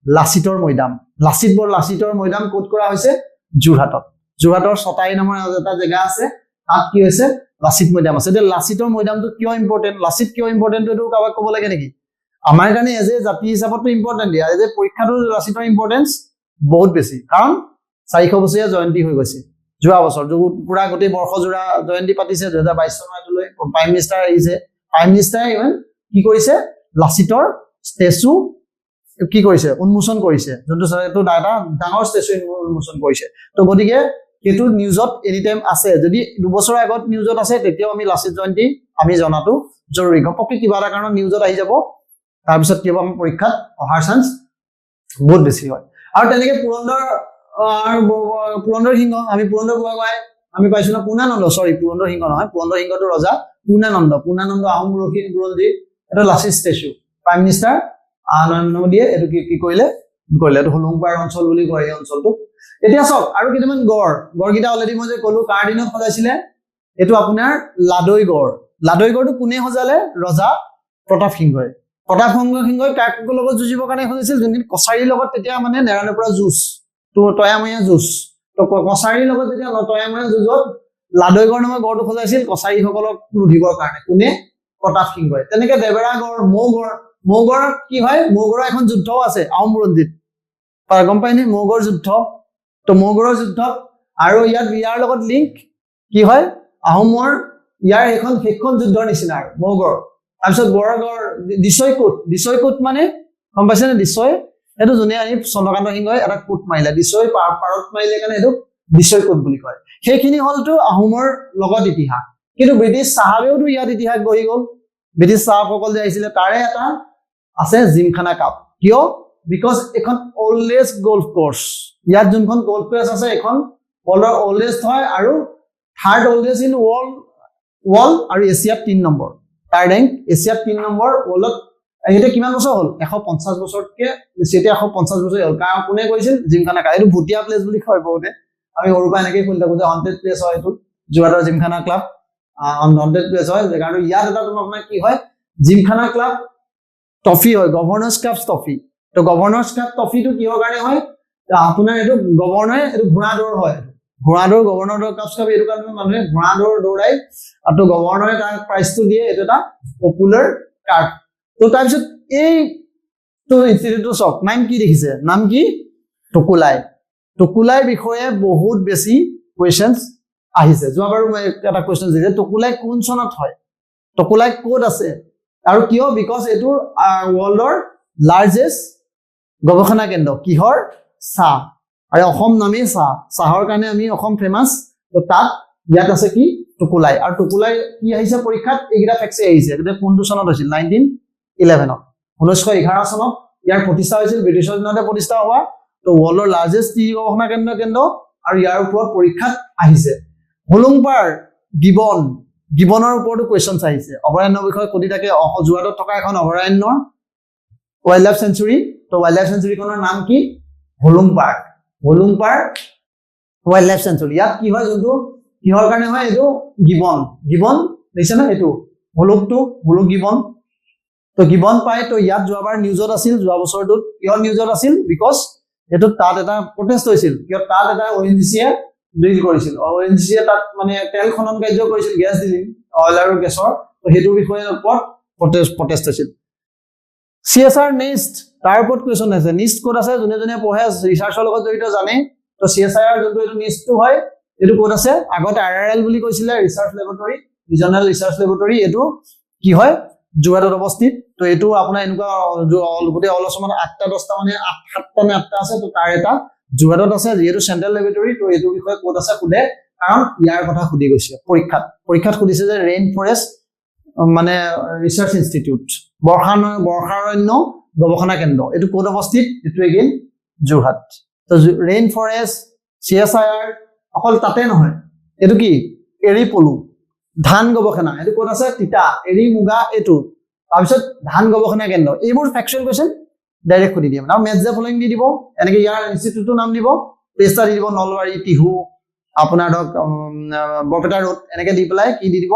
লাচিতৰ মৈদাম লাচিতৰ মৈদাম ক'ত কৰা হৈছে যোৰহাটৰ ছটাই নামৰ এটা জেগা আছে তাত কি হৈছে লাচিত মৈদাম আছে এতিয়া লাচিতৰ মৈদামটো কিয় ইম্পৰ্টেণ্ট লাচিত কিয় ইম্পৰ্টেণ্ট এইটো কাৰোবাক ক'ব লাগে নেকি আমাৰ কাৰণে এজ এ জাতি হিচাপতো ইম্পৰ্টেণ্ট দিয়া এজ এ পৰীক্ষাটো লাচিতৰ ইম্পৰ্টেঞ্চ বহুত বেছি কাৰণ 400 বছৰীয়া জয়ন্তী হৈ গৈছে যোৱা বছৰ পুৰা গোটেই বৰ্ষজোৰা জয়ন্তী পাতিছে 2022 চনৰ এটোলৈ প্ৰাইম মিনিষ্টাৰ আহিছে প্ৰাইম মিনিষ্টাৰে ইভেন কি কৰিছে লাচিতৰ ষ্টেচু কি কৰিছে উন্মোচন কৰিছে যোনটো এইটো ডাঙৰ ষ্টেচু উন্মোচন কৰিছে তো গতিকে সেইটো নিউজত এনি টাইম আছে যদি 2 বছৰৰ আগত নিউজত আছে তেতিয়াও আমি লাচিত জয়ন্তী আমি জনাটো জৰুৰী ঘপককে কিবা এটা কাৰণত নিউজত আহি যাব তাৰপিছত কি হ'ব আমাৰ পৰীক্ষাত অহাৰ চান্স বহুত বেছি হয় আৰু তেনেকে পুৰন্দৰ সিংহ আমি পুৰন্দৰ গোহাঁই আমি পাইছো না পুৰ্ণানন্দ পুৰন্দৰ সিংহ নহয় পুৰন্দৰ সিংহটো ৰজা পুৰ্ণানন্দ আহোম বুৰঞ্জী এটা Lachit statue prime minister Narendra মোদীয়ে এইটো কি কৰিলে এইটো হলুংপাৰ অঞ্চল বুলি কয় এই অঞ্চলটো এতিয়া চাওক আৰু কেইটামান গড়কেইটা অলৰেডি মই যে ক'লো কাৰ দিনত সজাইছিলে এইটো আপোনাৰ লাদৈগড়টো কোনে সজালে ৰজা প্ৰতাপ সিংহই কাক লগত যুঁজিবৰ কাৰণে সজাইছিল যোনখিনি কছাৰীৰ লগত তেতিয়া মানে নেৰানেপৰা যুঁজ তো তয়াময়া যুঁজ তো কছাৰীৰ লগত যেতিয়া তয়াময়া যুঁজত লাদৈগড় নামৰ গড়টো সজাইছিল কছাৰীসকলক লুধিবৰ কাৰণে কোনে প্ৰতাপ সিংহই তেনেকে দেবেৰাগড় মৌগড়ত কি হয় মৌগড়ৰ এখন যুদ্ধও আছে আহোম বুৰঞ্জীত গম পাই নে মৌগড় যুদ্ধ তো মৌগড়ৰ যুদ্ধত আৰু ইয়াৰ লগত লিংক কি হয় আহোমৰ ইয়াৰ সেইখন যুদ্ধৰ নিচিনা আৰু মৌগড় তাৰপিছত বৰগড় দিছৈকোট মানে গম পাইছে নে দিছৈ এইটো যোনে আনি চন্দ্ৰকান্ত সিংহই এটা কোট মাৰিলে দিছৈ পাৰত মাৰিলে কাৰণে এইটো দিছৈকোট বুলি কয় সেইখিনি হলটো আহোমৰ লগত ইতিহাস কিন্তু ব্ৰিটিছ চাহাবেওতো ইয়াত ইতিহাস গঢ়ি গ'ল ব্ৰিটিছ চাহাবসকল যে আহিছিলে তাৰে এটা আছে জিমখানা কাপ কিয় বিকজ এখন ওল্ডেষ্ট গল্ফ কোৰ্স ইয়াত যোনখন গল্ফ কোৰ্স আছে এখন ৱৰ্ল্ডৰ ওল্ডেষ্ট হয় আৰু থাৰ্ড ওল্ডেষ্ট ইন ৱৰ্ল্ড আৰু এছিয়াত 3 নম্বৰ তাৰ ৰেংক এছিয়াত 3 নম্বৰ ৱৰ্ল্ডত এটা কিমান বছৰ হ'ল 150 বছৰতকে বেছি এতিয়া 150 বছৰ হ'ল কাৰণ কোনে কৈছিল জিমখানা কাপ এইটো ভুটিয়া প্লেচ বুলি কয় বহুতে আমি সৰুপা এনেকৈ শুনি থাকো যে হন্টেড প্লেচ হয় এইটো যোৰহাটৰ জিমখানা ক্লাব হন্টেড প্লেচ হয় কাৰণ ইয়াত এটা তোমাৰ কি হয় জিমখানা ক্লাব ট্ৰফি হয় গভৰ্ণৰ্ছ কাপ ট্ৰফি তো গভৰ্ণৰ্ছ কাপ ট্ৰফিটো কিহৰ কাৰণে হয় আপোনাৰ এইটো গভৰ্ণৰে এইটো ঘোঁৰা দৌৰ হয় গভৰ্ণৰ কাপ এইটো কাৰণে মানুহে ঘোঁৰা দৌৰ দৌৰাই আৰু গভৰ্ণৰে তাৰ প্ৰাইজটো দিয়ে এইটো এটা পপুলাৰ কাৰ্ড তো তাৰপিছত এই তো ইনষ্টিটিউটৰ চক নাম কি দেখিছে নাম কি টকুলাই বিষয়ে বহুত বেছি কুৱেশ্যনছ আহিছে যোৱাবাৰো মই এটা কুৱেশ্যন দিছে টকুলাই কোন চনত হয় টকুলাই ক'ত আছে আৰু কিয় বিকজ এইটো ৱৰ্ল্ডৰ লাৰ্জেষ্ট গৱেষণা কেন্দ্ৰ কিহৰ চাহ আৰু অসম নামেই চাহৰ কাৰণে আমি অসম ফেমাছ তো তাত ইয়াত আছে কি টকুলাই আৰু টকুলাই কি আহিছে পৰীক্ষাত এইকেইটা ফেক্টে আহিছে এতিয়া কোনটো চনত হৈছিল 1911 1911 চনত ইয়াৰ প্ৰতিষ্ঠা হৈছিল ব্ৰিটিছৰ দিনতে প্ৰতিষ্ঠা হোৱা তো ৱৰ্ল্ডৰ লাৰ্জেষ্ট টি গৱেষণা কেন্দ্ৰ আৰু ইয়াৰ ওপৰত পৰীক্ষাত আহিছে হলুংপাৰ গিবনৰ ওপৰতো কুৱেশ্যনছ আহিছে অভয়াৰণ্যৰ বিষয়ে কলি থাকে যোৰহাটত থকা এখন অভয়াৰণ্যৰ ৱাইল্ড লাইফ চেঞ্চুৰী তো ৱাইল্ড লাইফ চেঞ্চুৰীখনৰ নাম কি হলুংপাৰ ৱাইল্ড লাইফ চেঞ্চুৰী ইয়াত কি হয় যোনটো কিহৰ কাৰণে হয় এইটো গিবন দেখিছে না এইটো মুলুক গিবন তো গিবন পাই তো ইয়াত যোৱাবাৰ নিউজত আছিল যোৱা বছৰটোত কিহৰ নিউজত আছিল বিকজ এইটো তাত এটা প্ৰটেষ্ট হৈছিল কিয় তাত এটা ONGC-য়ে ড্ৰিল কৰিছিল ONGC-য়ে তাত মানে তেল খনন কাৰ্য কৰিছিল গেছ ডিলিং অইল আৰু গেছৰ তো সেইটোৰ বিষয়ে ওপৰত প্ৰটেষ্ট হৈছিল CSR নেক্সট তাৰ ওপৰত কুৱেশ্যন আছে নিষ্ট ক'ত আছে যোনে পঢ়ে ৰিচাৰ্চৰ লগত জড়িত জানে তো CSR যোনটো এইটো নিষ্টটো হয় এইটো ক'ত আছে আগতে RRL বুলি কৈছিলে ৰিচাৰ্চ লেবৰেটৰী ৰিজনাল ৰিচাৰ্চ লেবৰেটৰী এইটো কি হয় যোৰহাটত অৱস্থিত তো এইটো আপোনাৰ এনেকুৱা গোটেই অল অসমত 8টা 10টা মানে 7টা নে 8টা আছে তো তাৰ এটা যোৰহাটত আছে যিহেতু চেন্ট্ৰেল লেবৰেটৰী তো এইটো বিষয়ে ক'ত আছে সুধে কাৰণ ইয়াৰ কথা সুধি গৈছে পৰীক্ষাত সুধিছে যে ৰেইন ফৰেষ্ট মানে ৰিচাৰ্চ ইনষ্টিটিউট বৰ্ষাৰণ্য গৱেষণা কেন্দ্ৰ এইটো ক'ত অৱস্থিত এইটো এগেইন যোৰহাট তো ৰেইন ফৰেষ্ট CSIR অকল তাতে নহয় এইটো কি এৰি পলু ধান গৱেষণা এইটো ক'ত আছে তিতা এৰি মুগা এইটো তাৰপিছত ধান গৱেষণা কেন্দ্ৰ এইবোৰ ফেকচুৱেল কোৱেশ্চন ডাইৰেক্ট সুধি দিয়ে আৰু মেথছ দ্য ফলোইং দি দিব এনেকে ইয়াৰ ইনষ্টিটিউটৰ নাম দিব পেষ্টা দি দিব নলবাৰী টিহু আপোনাৰ ধৰক বৰপেটা ৰোড এনেকে দি পেলাই কি দি দিব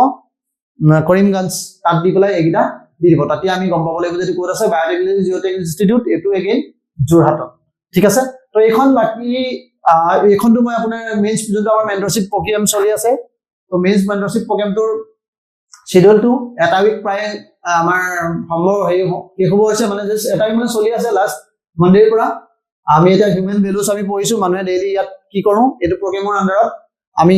কৰিমগঞ্জ তাত দি পেলাই এইকেইটা দি দিব তাতে আমি গম পাব লাগিব যে ক'ত আছে বায়োটেকনলজি জিঅ'টেক ইনষ্টিটিউট এইটো এগেইন যোৰহাটত ঠিক আছে তো এইখন বাকি এইখনটো মই আপোনাৰ মেইনছ যোনটো আমাৰ মেন্টৰশ্বিপ প্ৰগ্ৰাম চলি আছে তো মেইনছ মেন্টৰশ্বিপ প্ৰগ্ৰামটোৰ শিডিউলটো এটা উইক প্ৰায় আমাৰ সম্ভৱ শেষ হ'ব হৈছে মানে এটা উইক মানে চলি আছে লাষ্ট মনডেৰ পৰা আমি এটা হিউমেন ভেলুজ আমি পঢ়িছো মানুহে ডেইলি ইয়াত কি কৰো এইটো প্ৰগ্ৰামৰ আন্ডাৰত আমি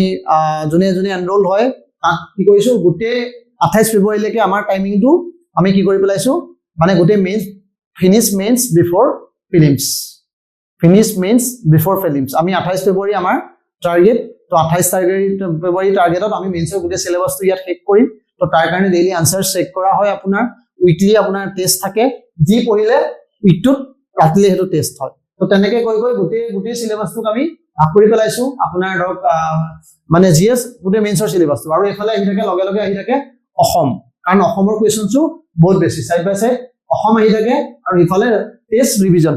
যোনে এনৰোল হয় তাত কি কৰিছো গোটেই 28 ফেব্ৰুৱাৰীলৈকে আমাৰ টাইমিংটো আমি কি কৰি পেলাইছো মানে গোটেই mains finish mains before prelims আমি 28 ফেব্ৰুৱাৰী আমাৰ টাৰ্গেট তো 28 ফেব্ৰুৱাৰী টাৰ্গেটত আমি মেইনছৰ গোটেই সিলেবাসটো ইয়াত শেষ কৰিম তো তাৰ কাৰণে ডেইলি আনসাৰ চেক কৰা হয় আপোনাৰ উইকলি আপোনাৰ টেষ্ট থাকে যি পঢ়িলে উইকটোত ৰাতিলে হেতু টেষ্ট হয় তো তেনেকে কৈ গোটেই সিলেবাসটো আমি ভাগ কৰি পেলাইছো আপোনাৰ ধৰক মানে জিএস গোটেই মেইনছৰ সিলেবাসটো আৰু এফালে আহি থাকে লগে আহি থাকে অসম কাৰণ অসমৰ কোৱেশ্চনছো বহুত বেছি সাইড বাই সাইড অসম আহি থাকে আৰু ইফালে টেষ্ট ৰিভিজন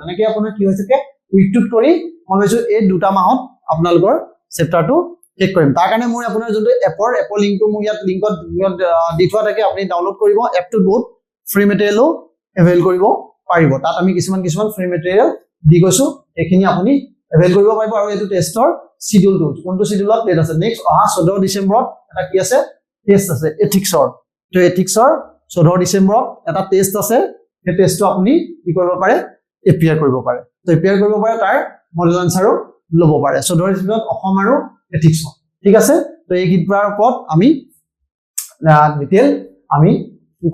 এনেকৈ আপোনাৰ কি হৈ থাকে উইকটোত কৰি মই ভাবিছো এই দুটা মাহত আপোনালোকৰ চেপ্টাৰটো শেষ কৰিম তাৰ কাৰণে মই আপোনাৰ যোনটো এপৰ লিংকটো মই ইয়াত লিংকত দি থোৱা থাকে আপুনি ডাউনলোড কৰিব এপটোত বহুত ফ্ৰী মেটেৰিয়েলো এভেইল কৰিব পাৰিব তাত আমি কিছুমান ফ্ৰী মেটেৰিয়েল দি গৈছো এইখিনি আপুনি এভেইল কৰিব পাৰিব আৰু এইটো টেষ্টৰ শিডিউলটো কোনটো শিডিউলত ডেট আছে নেক্সট অহা 14 ডিসেম্বৰত এটা কি আছে টেষ্ট আছে এথিক্সৰ 14 ডিসেম্বৰত এটা টেষ্ট আছে সেই টেষ্টটো আপুনি কি কৰিব পাৰে এপিয়াৰ কৰিব পাৰে তো এপিয়াৰ কৰিব পাৰে তাৰ মডেল আনসাৰো ল'ব পাৰে 14 ডিসেম্বৰত অসম আৰু এথিক্স ঠিক আছে তো এই গিটৰ ওপৰত আমি ডিটেইল আমি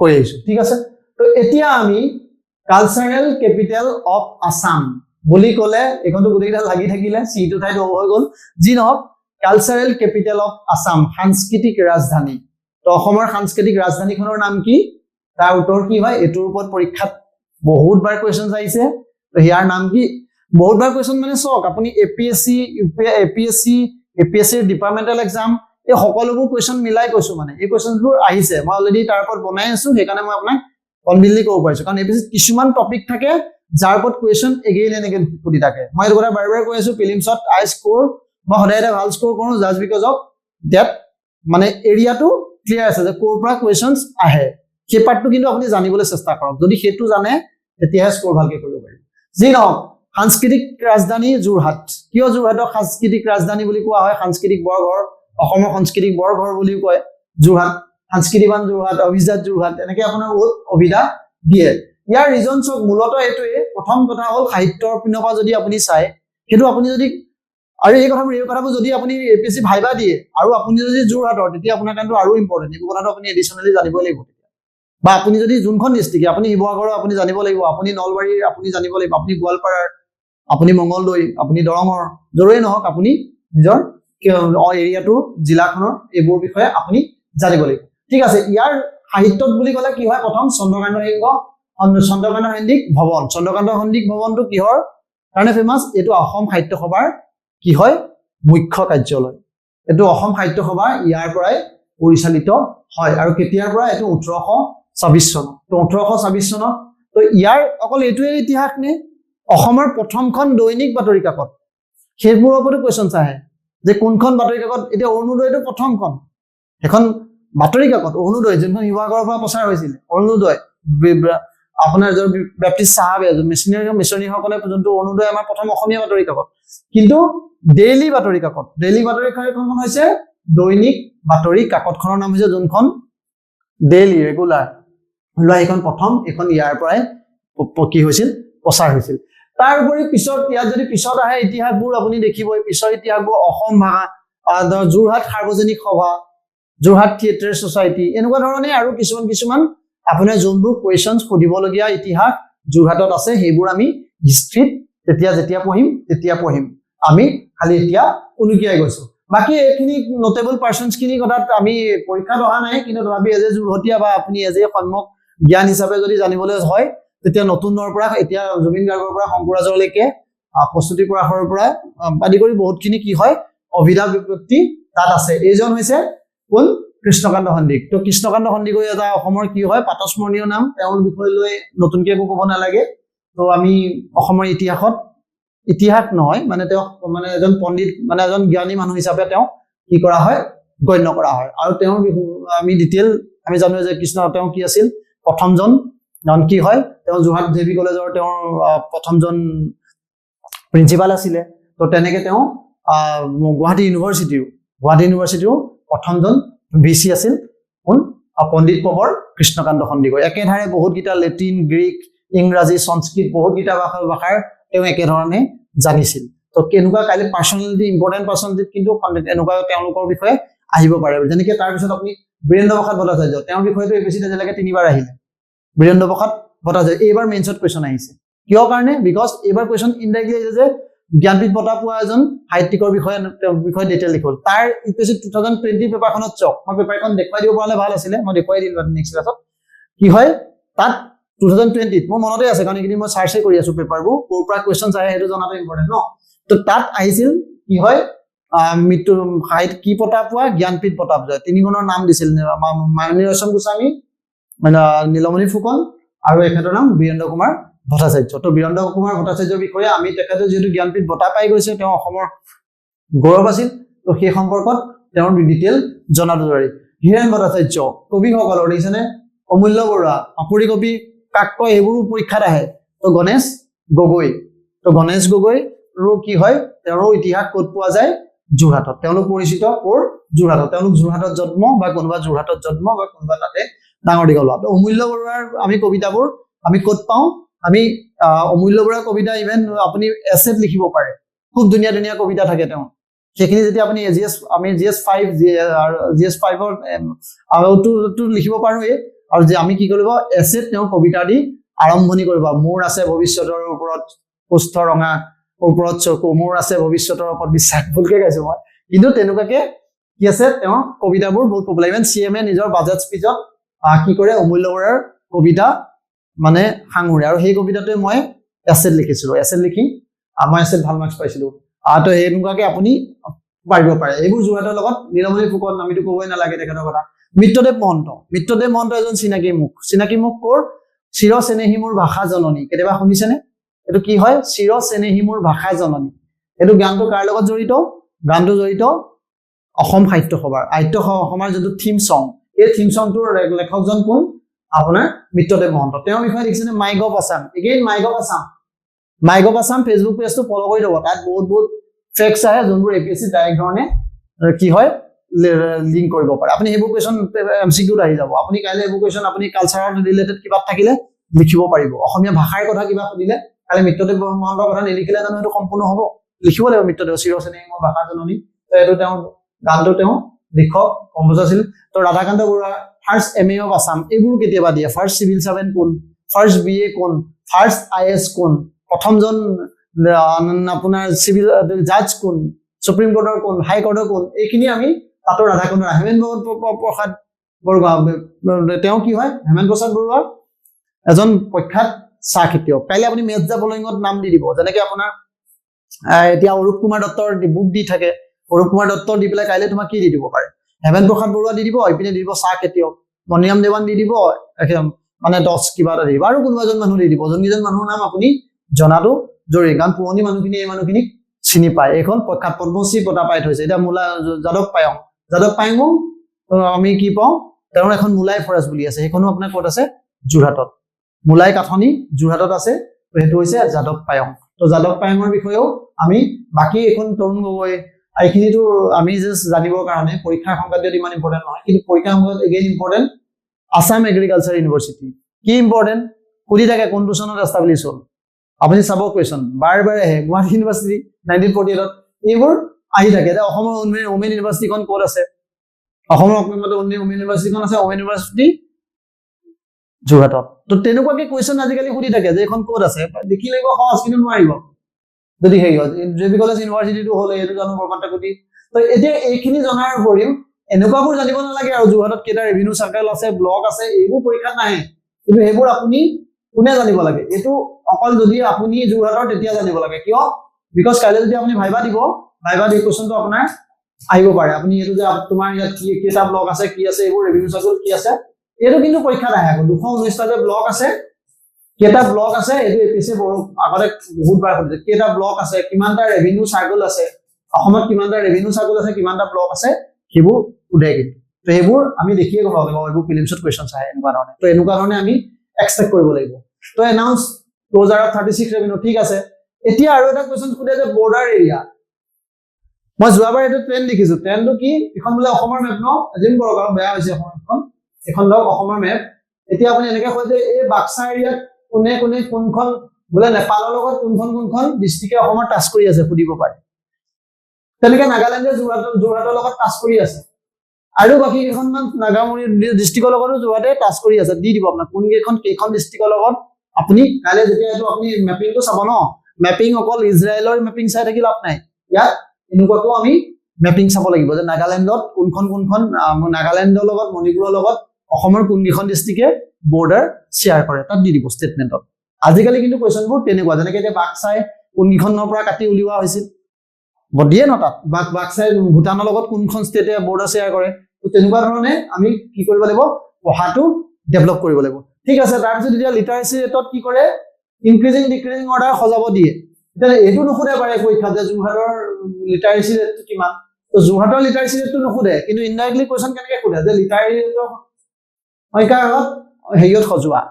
কৰি আহিছো ঠিক আছে তো এতিয়া আমি কালচাৰেল কেপিটেল অফ আসাম বুলি ক'লে এখনটো গোটেইটা লাগি থাকিলে সিটো ঠাইটো হৈ গ'ল যি নহক কালচাৰেল কেপিটেল অফ আসাম সাংস্কৃতিক ৰাজধানী তো অসমৰ সাংস্কৃতিক ৰাজধানীখনৰ নাম কি তাৰ উত্তৰ কি হয় এটোৰ ওপৰত পৰীক্ষাত বহুতবাৰ কোৱেশ্চন আহিছে তো ইয়াৰ নাম কি বহুতবাৰ কোৱেশ্চন মানে চক আপুনি এপিএসসি ডিপাৰ্টমেন্টাল এক্সাম এই সকলোবোৰ কোৱেশ্চন মিলাই কৈছো মানে এই কোৱেশ্চনবোৰ আহিছে মই অলৰেডি তাৰ ওপৰত বনাই আছো সেইকাৰণে মই আপোনাক কনভিনলি ক'ব পাৰিছো কাৰণ এপিএসসি কিছুমান টপিক থাকে যাৰ ওপৰত কোৱেশ্চন এগেইন সুধি থাকে মই এইটো কথা বাৰে কৈ আছো প্ৰিলিমছত আই স্কোৰ মই সদায় এটা ভাল স্কোৰ কৰো জাষ্ট বিকজ অফ দ্যাট মানে এৰিয়াটো ক্লিয়াৰ আছে যে ক'ৰ পৰা কোৱেশ্চনছ আহে সেই পাৰ্টটো কিন্তু আপুনি জানিবলৈ চেষ্টা কৰক যদি সেইটো জানে তেতিয়াহে স্কোৰ ভালকৈ কৰিব পাৰিব যি নহওক সাংস্কৃতিক ৰাজধানী যোৰহাট কিয় যোৰহাটক সাংস্কৃতিক ৰাজধানী বুলি কোৱা হয় সাংস্কৃতিক বৰঘৰ অসমৰ সাংস্কৃতিক বৰঘৰ বুলিও কয় যোৰহাট সাংস্কৃতিবান যোৰহাট অভিজাত যোৰহাট এনেকৈ আপোনাৰ বহুত অভিধা দিয়ে ইয়াৰ ৰিজন চক মূলতঃ এইটোৱে প্ৰথম কথা হ'ল সাহিত্যৰ পিনৰ পৰা যদি আপুনি চায় সেইটো আপুনি যদি আৰু এই কথাবোৰ যদি আপুনি এপিএসসি ভাইবা দিয়ে আৰু আপুনি যদি যোৰহাটৰ তেতিয়া আপোনাৰ কাৰণেতো আৰু ইম্পৰ্টেণ্ট এই কথাটো আপুনি এডিশ্যনেলি জানিব লাগিব বা আপুনি যদি যোনখন ডিষ্ট্ৰিক্ট আপুনি শিৱসাগৰৰ আপুনি জানিব লাগিব আপুনি নলবাৰীৰ আপুনি জানিব লাগিব আপুনি গোৱালপাৰাৰ আপুনি মংগলদৈ আপুনি দৰঙৰ য'ৰেই নহওক আপুনি নিজৰ এৰিয়াটো জিলাখনৰ এইবোৰ বিষয়ে আপুনি জানিব লাগিব ঠিক আছে ইয়াৰ সাহিত্যত বুলি ক'লে কি হয় প্ৰথম চন্দ্ৰকান্ত সন্দিক ভৱনটো কিহৰ কাৰণে ফেমাছ এইটো অসম সাহিত্য সভাৰ কি হয় মুখ্য কাৰ্যালয় এইটো অসম সাহিত্য সভা ইয়াৰ পৰাই পৰিচালিত হয় আৰু কেতিয়াৰ পৰা এইটো 1826 চন তো 1826 চনত তো ইয়াৰ অকল এইটোৱে ইতিহাস নে অসমৰ প্ৰথমখন দৈনিক বাতৰি কাকত সেইবোৰৰ ওপৰত কোৱেশ্চন আহে যে কোনখন বাতৰি কাকত এতিয়া অৰুণোদয়টো প্ৰথমখন সেইখন বাতৰি কাকত অৰুণোদয় যোনখন শিৱসাগৰৰ পৰা প্ৰচাৰ হৈছিলে অৰুণোদয় আপোনাৰ এজন বেপ্টিষ্ট চাহাবে মিছনীসকলে যোনটো অৰুণোদয় আমাৰ প্ৰথম অসমীয়া বাতৰি কাকত কিন্তু ডেইলি বাতৰি কাকত কাকতখন হৈছে দৈনিক বাতৰি কাকতখনৰ নাম হৈছে যোনখন ডেইলি ৰেগুলাৰ লোৱা এইখন প্ৰথম এইখন ইয়াৰ পৰাই কি হৈছিল প্ৰচাৰ হৈছিল তাৰ উপৰি পিছত ইয়াত যদি পিছত আহে ইতিহাসবোৰ আপুনি দেখিবই পিছৰ ইতিহাসবোৰ অসম ভাষা যোৰহাট সাৰ্বজনিক সভা যোৰহাট থিয়েটাৰ ছ'চাইটি এনেকুৱা ধৰণে আৰু কিছুমান আপোনাৰ যোনবোৰ কুৱেশ্যনছ সুধিবলগীয়া ইতিহাস যোৰহাটত আছে সেইবোৰ আমি হিষ্ট্ৰীত যেতিয়া পঢ়িম আমি খালি এতিয়া উনুকিয়াই গৈছো বাকি এইখিনি নোটেবল পাৰ্চনছ খিনি কথাত আমি পৰীক্ষাত অহা নাই কিন্তু তথাপি এজে যোৰহতীয়া বা আপুনি এজে সন্মুখ জ্ঞান হিচাপে যদি জানিবলৈ হয় তেতিয়া নতুনৰ পৰা এতিয়া জুবিন গাৰ্গৰ পৰা শংকুৰাজলৈকে প্ৰস্তুতি পৰাশৰৰ পৰা আদি কৰি বহুতখিনি কি হয় অভিধা বিপত্তি তাত আছে এইজন হৈছে কোন কৃষ্ণকান্ত সন্দিক তো কৃষ্ণকান্ত সন্দিকৈ এটা অসমৰ কি হয় পাতস্মৰণীয় নাম তেওঁৰ বিষয় লৈ নতুনকৈ একো ক'ব নালাগে তো আমি অসমৰ ইতিহাস নহয় মানে তেওঁ মানে এজন পণ্ডিত মানে এজন জ্ঞানী মানুহ হিচাপে তেওঁ কি কৰা হয় গণ্য কৰা হয় আৰু তেওঁৰ আমি ডিটেইল আমি জানো যে কৃষ্ণ তেওঁ কি আছিল প্ৰথমজন কি হয় তেওঁ যোৰহাট জেবি কলেজৰ তেওঁৰ প্ৰথমজন প্ৰিন্সিপাল আছিলে তো তেনেকে তেওঁ গুৱাহাটী ইউনিভাৰ্চিটিও প্ৰথমজন ভিচি আছিল কোন পণ্ডিত পবৰ কৃষ্ণকান্ত সন্দিকৈ একেধাৰে বহুতকেইটা লেটিন গ্ৰীক ইংৰাজী সংস্কৃত বহুতকেইটা ভাষাৰ তেওঁ একেধৰণে জানিছিল তো কেনেকুৱা কাইলৈ পাৰ্চনেলিটি ইম্পৰ্টেণ্ট পাৰ্চনেলিটিত কিন্তু এনেকুৱা তেওঁলোকৰ বিষয়ে আহিব পাৰে যেনেকৈ তাৰপিছত আপুনি বীৰেন্দ্ৰ প্ৰসাদ ভট্টাচাৰ্য তেওঁৰ বিষয়টো এপিচিত এতিয়ালৈকে 3বাৰ আহিলে বীৰেন্দ্ৰ প্ৰসাদ ভট্টাচাৰ্য এইবাৰ মেইনছত কুৱেশ্যন আহিছে কিয় কাৰণে বিকজ এইবাৰ কুৱেশ্যন ইনডাইৰেক্টলি আহিছে যে জ্ঞানপীঠ বঁটা পোৱা এজন সাহিত্যিকৰ বিষয়ে ডিটেইল লিখল তাৰ ইপিচিত 2020 পেপাৰখনত চাওক মই পেপাৰখন দেখুৱাই দিব পাৰিলে ভাল আছিলে মই দেখুৱাই দিলোঁ নেক্সট ক্লাছত কি হয় তাত 2020 মোৰ মনতে আছে কাৰণ এইখিনি মই চাৰ্চে কৰি আছো পেপাৰবোৰ ক'ৰ পৰা কুৱেশ্যন আহে সেইটো জনাটো ইম্পৰ্টেণ্ট ন তো তাত আহিছিল কি হয় মৃত্যু সাহিত্য কি বঁটা পোৱা জ্ঞানপীঠ বঁটা পোৱা তিনিজনৰ নাম দিছিল মাননীয় ৰচন গোস্বামী নীলমণি ফুকন আৰু এখেতৰ নাম বীৰেন্দ্ৰ কুমাৰ ভট্টাচাৰ্য তো বীৰেন্দ্ৰ কুমাৰ ভট্টাচাৰ্যৰ বিষয়ে আমি তেখেতে যিহেতু জ্ঞানপীঠ বঁটা পাই গৈছে তেওঁ অসমৰ গৌৰৱ আছিল তো সেই সম্পৰ্কত তেওঁৰ ডিটেইল জনাটো দৰে হীৰেণ ভট্টাচাৰ্য কবিসকলৰ দেখিছেনে অমূল্য বৰুৱা অপৰি কবি কাক কয় এইবোৰো পৰীক্ষাত আহে তো গণেশ গগৈ কি হয় তেওঁৰো ইতিহাস ক'ত পোৱা যায় যোৰহাটত তেওঁলোক পৰিচিত ক'ৰ যোৰহাটত তেওঁলোক যোৰহাটত জন্ম বা কোনোবা যোৰহাটত জন্ম বা কোনোবা তাতে ডাঙৰ দীঘল হোৱা অমূল্য বৰুৱাৰ আমি কবিতাবোৰ আমি ক'ত পাওঁ আমি অমূল্য বৰুৱাৰ কবিতা ইভেন আপুনি এছেট লিখিব পাৰে খুব ধুনীয়া কবিতা থাকে তেওঁ সেইখিনি যেতিয়া আপুনি আমি GS5ৰ টো লিখিব পাৰোঁৱে আৰু যে আমি কি কৰিব এছেট তেওঁ কবিতা দি আৰম্ভণি কৰিব মোৰ আছে ভৱিষ্যতৰ ওপৰত পুষ্ঠ ৰঙা ওপৰত চকু মোৰ আছে ভৱিষ্যতৰ ওপৰত বিশ্বাস ভুলকে গাইছো মই কিন্তু তেনেকুৱাকে কি আছে তেওঁৰ কবিতাবোৰ বহুত পপুলাৰ ইভেন CM নিজৰ বাজেট স্পীচত কি কৰে অমূল্য বৰুৱাৰ কবিতা মানে সাঙুৰে আৰু সেই কবিতাটোৱে মই এছেট লিখিছিলোঁ এছেট লিখি মই এছেট ভাল মাৰ্কছ পাইছিলোঁ তো এনেকুৱাকে আপুনি পাৰিব পাৰে এইবোৰ যোৰহাটৰ লগত নীলমণি ফুকন আমিতো ক'বই নালাগে তেখেতৰ কথা মিত্ৰদেৱ মহন্ত এজন চিনাকি মুখ ক'ৰ চিৰ চেনেহী মোৰ ভাষা জননী কেতিয়াবা শুনিছেনে এইটো কি হয় চিৰ চেনেহী মোৰ ভাষা জননী এইটো গানটো কাৰ লগত গানটো জড়িত অসম সাহিত্য সভাৰ যোনটো থিম চং এই থিম চংটোৰ লেখকজন কোন আপোনাৰ মিত্ৰদেৱ মহন্ত তেওঁৰ বিষয়ে দেখিছেনে মাইগভ আছাম ফেচবুক পেজটো ফলো কৰি ল'ব তাত বহুত ফেক্টছ আহে যোনবোৰ APSC ডাইৰেক্ট ধৰণে কি হয় লিংক কৰিব পাৰে আপুনি সেইবোৰ কুৱেশ্যন MCQত আহি যাব আপুনি কাইলৈ এইবোৰ কুৱেশ্যন আপুনি কালচাৰৰ ৰিলেটেড কিবা থাকিলে লিখিব পাৰিব অসমীয়া ভাষাৰ কথা কিবা সুধিলে কালি মিত্ৰদেৱ মহন্তৰ কথা নিলিখিলে জানো সেইটো সম্পূৰ্ণ হ'ব লিখিব লাগিব মিত্ৰদেৱ চিৰ চেনেহী মোৰ ভাষা জননী তো এইটো তেওঁ গানটো তেওঁ লিখক কম্পোজ আছিল তো Radhakanta Barua first MA of Assam এইবোৰ কেতিয়াবা দিয়ে ফাৰ্ষ্ট চিভিল সাৰ্ভেণ্ট কোন ফাৰ্ষ্ট BA কোন ফাৰ্ষ্ট IS কোন প্ৰথমজন আপোনাৰ চিভিল জাজ কোন সুপ্ৰিম কোৰ্টৰ কোন হাই কোৰ্টৰ কোন এইখিনি আমি তাতো ৰাধাকান্ত হেমেন প্ৰসাদ বৰুৱা তেওঁ কি হয় হেমেন প্ৰসাদ বৰুৱা এজন প্ৰখ্যাত চাহ খেতিয়ক কাইলৈ আপুনি মেথ দা ফলোইঙত নাম দি দিব যেনেকৈ আপোনাৰ এতিয়া অৰূপ কুমাৰ দত্তৰ বুক দি থাকে অৰূপ কুমাৰ দত্ত দি পেলাই কাইলৈ তোমাক কি দি দিব পাৰে হেমেন প্ৰসাদ বৰুৱা দি দিব এইপিনে দি দিব চাহ খেতিয়ক মণিৰাম দেৱান দি দিব মানে 10 কিবা এটা দি দিব আৰু কোনোবা এজন মানুহ দি দিব যোনকেইজন মানুহৰ নাম আপুনি জনাটো জৰুৰী কাৰণ পুৰণি মানুহখিনি এই মানুহখিনিক চিনি পায় এইখন প্ৰখ্যাত পদ্মশ্ৰী বঁটা পাই থৈছে এতিয়া যাদৱ পায়ং তো আমি কি পাওঁ তেওঁৰ এখন মোলাই ফৰেষ্ট বুলি আছে সেইখনো আপোনাৰ ক'ত আছে যোৰহাটত মোলাই কাঠনি যোৰহাটত আছে তো সেইটো হৈছে যাদৱ পায়ং তো যাদৱ পায়ঙৰ বিষয়েও আমি বাকি এখন তৰুণ গগৈ এইখিনিতো আমি জাস্ট জানিবৰ কাৰণে পৰীক্ষাৰ সংক্ৰান্তত ইমান ইম্পৰ্টেণ্ট নহয় কিন্তু পৰীক্ষাৰ সংক্ৰান্তত again important Assam agriculture university কি ইম্পৰ্টেণ্ট সুধি থাকে কোনটো চনত এষ্টাব্লিছ হ'ল আপুনি চাব কুৱেশ্যন বাৰে বাৰে আহে গুৱাহাটী ইউনিভাৰ্চিটি 1948ত এইবোৰ আহি থাকে যে অসমৰ ওমেন ইউনিভাৰ্চিটিখন ক'ত আছে অসমৰ ওমেন ইউনিভাৰ্চিটিখন আছে ওমেন ইউনিভাৰ্চিটি যোৰহাটত তো তেনেকুৱাকে কুৱেশ্যন আজিকালি সুধি থাকে যে এখন ক'ত আছে দেখি লাগিব সহজ কিন্তু নোৱাৰিব যদি হেৰি হয় জে বি কলেজ ইউনিভাৰ্চিটিটো হ'ল এইটো জানো বৰপাত্ৰকুটি তো এতিয়া এইখিনি জনাৰ উপৰিও এনেকুৱাবোৰ জানিব নালাগে আৰু যোৰহাটত কেইটা ৰেভিনিউ চাৰ্কেল আছে ব্লক আছে এইবোৰ পৰীক্ষাত নাহে কিন্তু সেইবোৰ আপুনি কোনে জানিব লাগে এইটো অকল যদি আপুনি যোৰহাটৰ তেতিয়া জানিব লাগে কিয় বিকজ কাইলৈ যদি আপুনি ভাইবা দিব ভাইবা এই কুৱেশ্যনটো আপোনাৰ আহিব পাৰে আপুনি এইটো যে তোমাৰ ইয়াত কি কেইটা ব্লক আছে কি আছে এইবোৰ ৰেভিনিউ চাৰ্কেল কি আছে এইটো কিন্তু পৰীক্ষাত আহে 219টা যে ব্লক আছে কেইটা ব্লক আছে এইটো এপিএছচি আগতে বহুতবাৰ সুধিছে কেইটা ব্লক আছে কিমানটা ৰেভিনিউ চাৰ্কেল আছে অসমত কিমানটা ৰেভিনিউ চাৰ্কেল আছে কিমানটা ব্লক আছে সেইবোৰ উদে কিন্তু তো সেইবোৰ আমি দেখিয়ে গম পাব এইবোৰ ফিলিমছত কুৱেশ্যন আহে এনেকুৱা ধৰণে তো এনেকুৱা ধৰণে আমি এক্সপেক্ট কৰিব লাগিব তো এনাউন্স ক্লোজাৰ অফ 36 ৰেভিনিউ ঠিক আছে এতিয়া আৰু এটা কুৱেশ্যন সুধে যে বৰ্ডাৰ এৰিয়া মই যোৱাবাৰ এইটো ট্ৰেন্ড দেখিছো ট্ৰেন্ডটো কি এখন বোলে অসমৰ মেপ ন জিম কৰক আৰু বেয়া হৈছে অসমখন এখন ধৰক অসমৰ মেপ এতিয়া আপুনি এনেকৈ কয় যে এই বাক্সা এৰিয়াত কোনে কোনে কোনখন বোলে নেপালৰ লগত কোনখন ডিষ্ট্ৰিক্টে অসমৰ টাচ কৰি আছে সুধিব পাৰে তেনেকৈ নাগালেণ্ডে যোৰহাটৰ লগত টাচ কৰি আছে আৰু বাকী কেইখনমান নাগামণি ডিষ্ট্ৰিক্টৰ লগতো যোৰহাটে টাচ কৰি আছে দি দিব আপোনাক কেইখন ডিষ্ট্ৰিক্টৰ লগত আপুনি কাইলৈ যেতিয়া এইটো আপুনি মেপিংটো চাব ন মেপিং অকল ইজৰাইলৰ মেপিং চাই থাকি লাভ নাই ইয়াত এনেকুৱাকো আমি মেপিং চাব লাগিব যে নাগালেণ্ডত কোনখন নাগালেণ্ডৰ লগত মণিপুৰৰ লগত অসমৰ কোনকেইখন ডিষ্ট্ৰিক্টে বৰ্ডাৰ শ্বেয়াৰ কৰে তাত দি দিব ষ্টেটমেণ্টত আজিকালি কিন্তু কুৱেশ্যনবোৰ তেনেকুৱা যেনেকৈ এতিয়া বাক্সাই কোনকেইখনৰ পৰা কাটি উলিওৱা হৈছিল দিয়ে ন তাত বাক্সাই ভূটানৰ লগত কোনখন ষ্টেটে বৰ্ডাৰ শ্বেয়াৰ কৰে তো তেনেকুৱা ধৰণে আমি কি কৰিব লাগিব পঢ়াটো ডেভেলপ কৰিব লাগিব ঠিক আছে তাৰপিছত এতিয়া লিটাৰেচি ৰেটত কি কৰে ইনক্ৰিজিং ডিক্ৰিজিং অৰ্ডাৰ সজাব দিয়ে এতিয়া এইটো নুসুধে পাৰে পৰীক্ষাত যে যোৰহাটৰ লিটাৰেচি ৰেটটো কিমান তো যোৰহাটৰ লিটাৰেচি ৰেটটো নুসুধে কিন্তু ইনডাইৰেক্টলি কুৱেশ্যন কেনেকৈ সোধে যে লিটাৰেচি ৰেটৰ সংখ্যাত হেৰিয়ত সজোৱা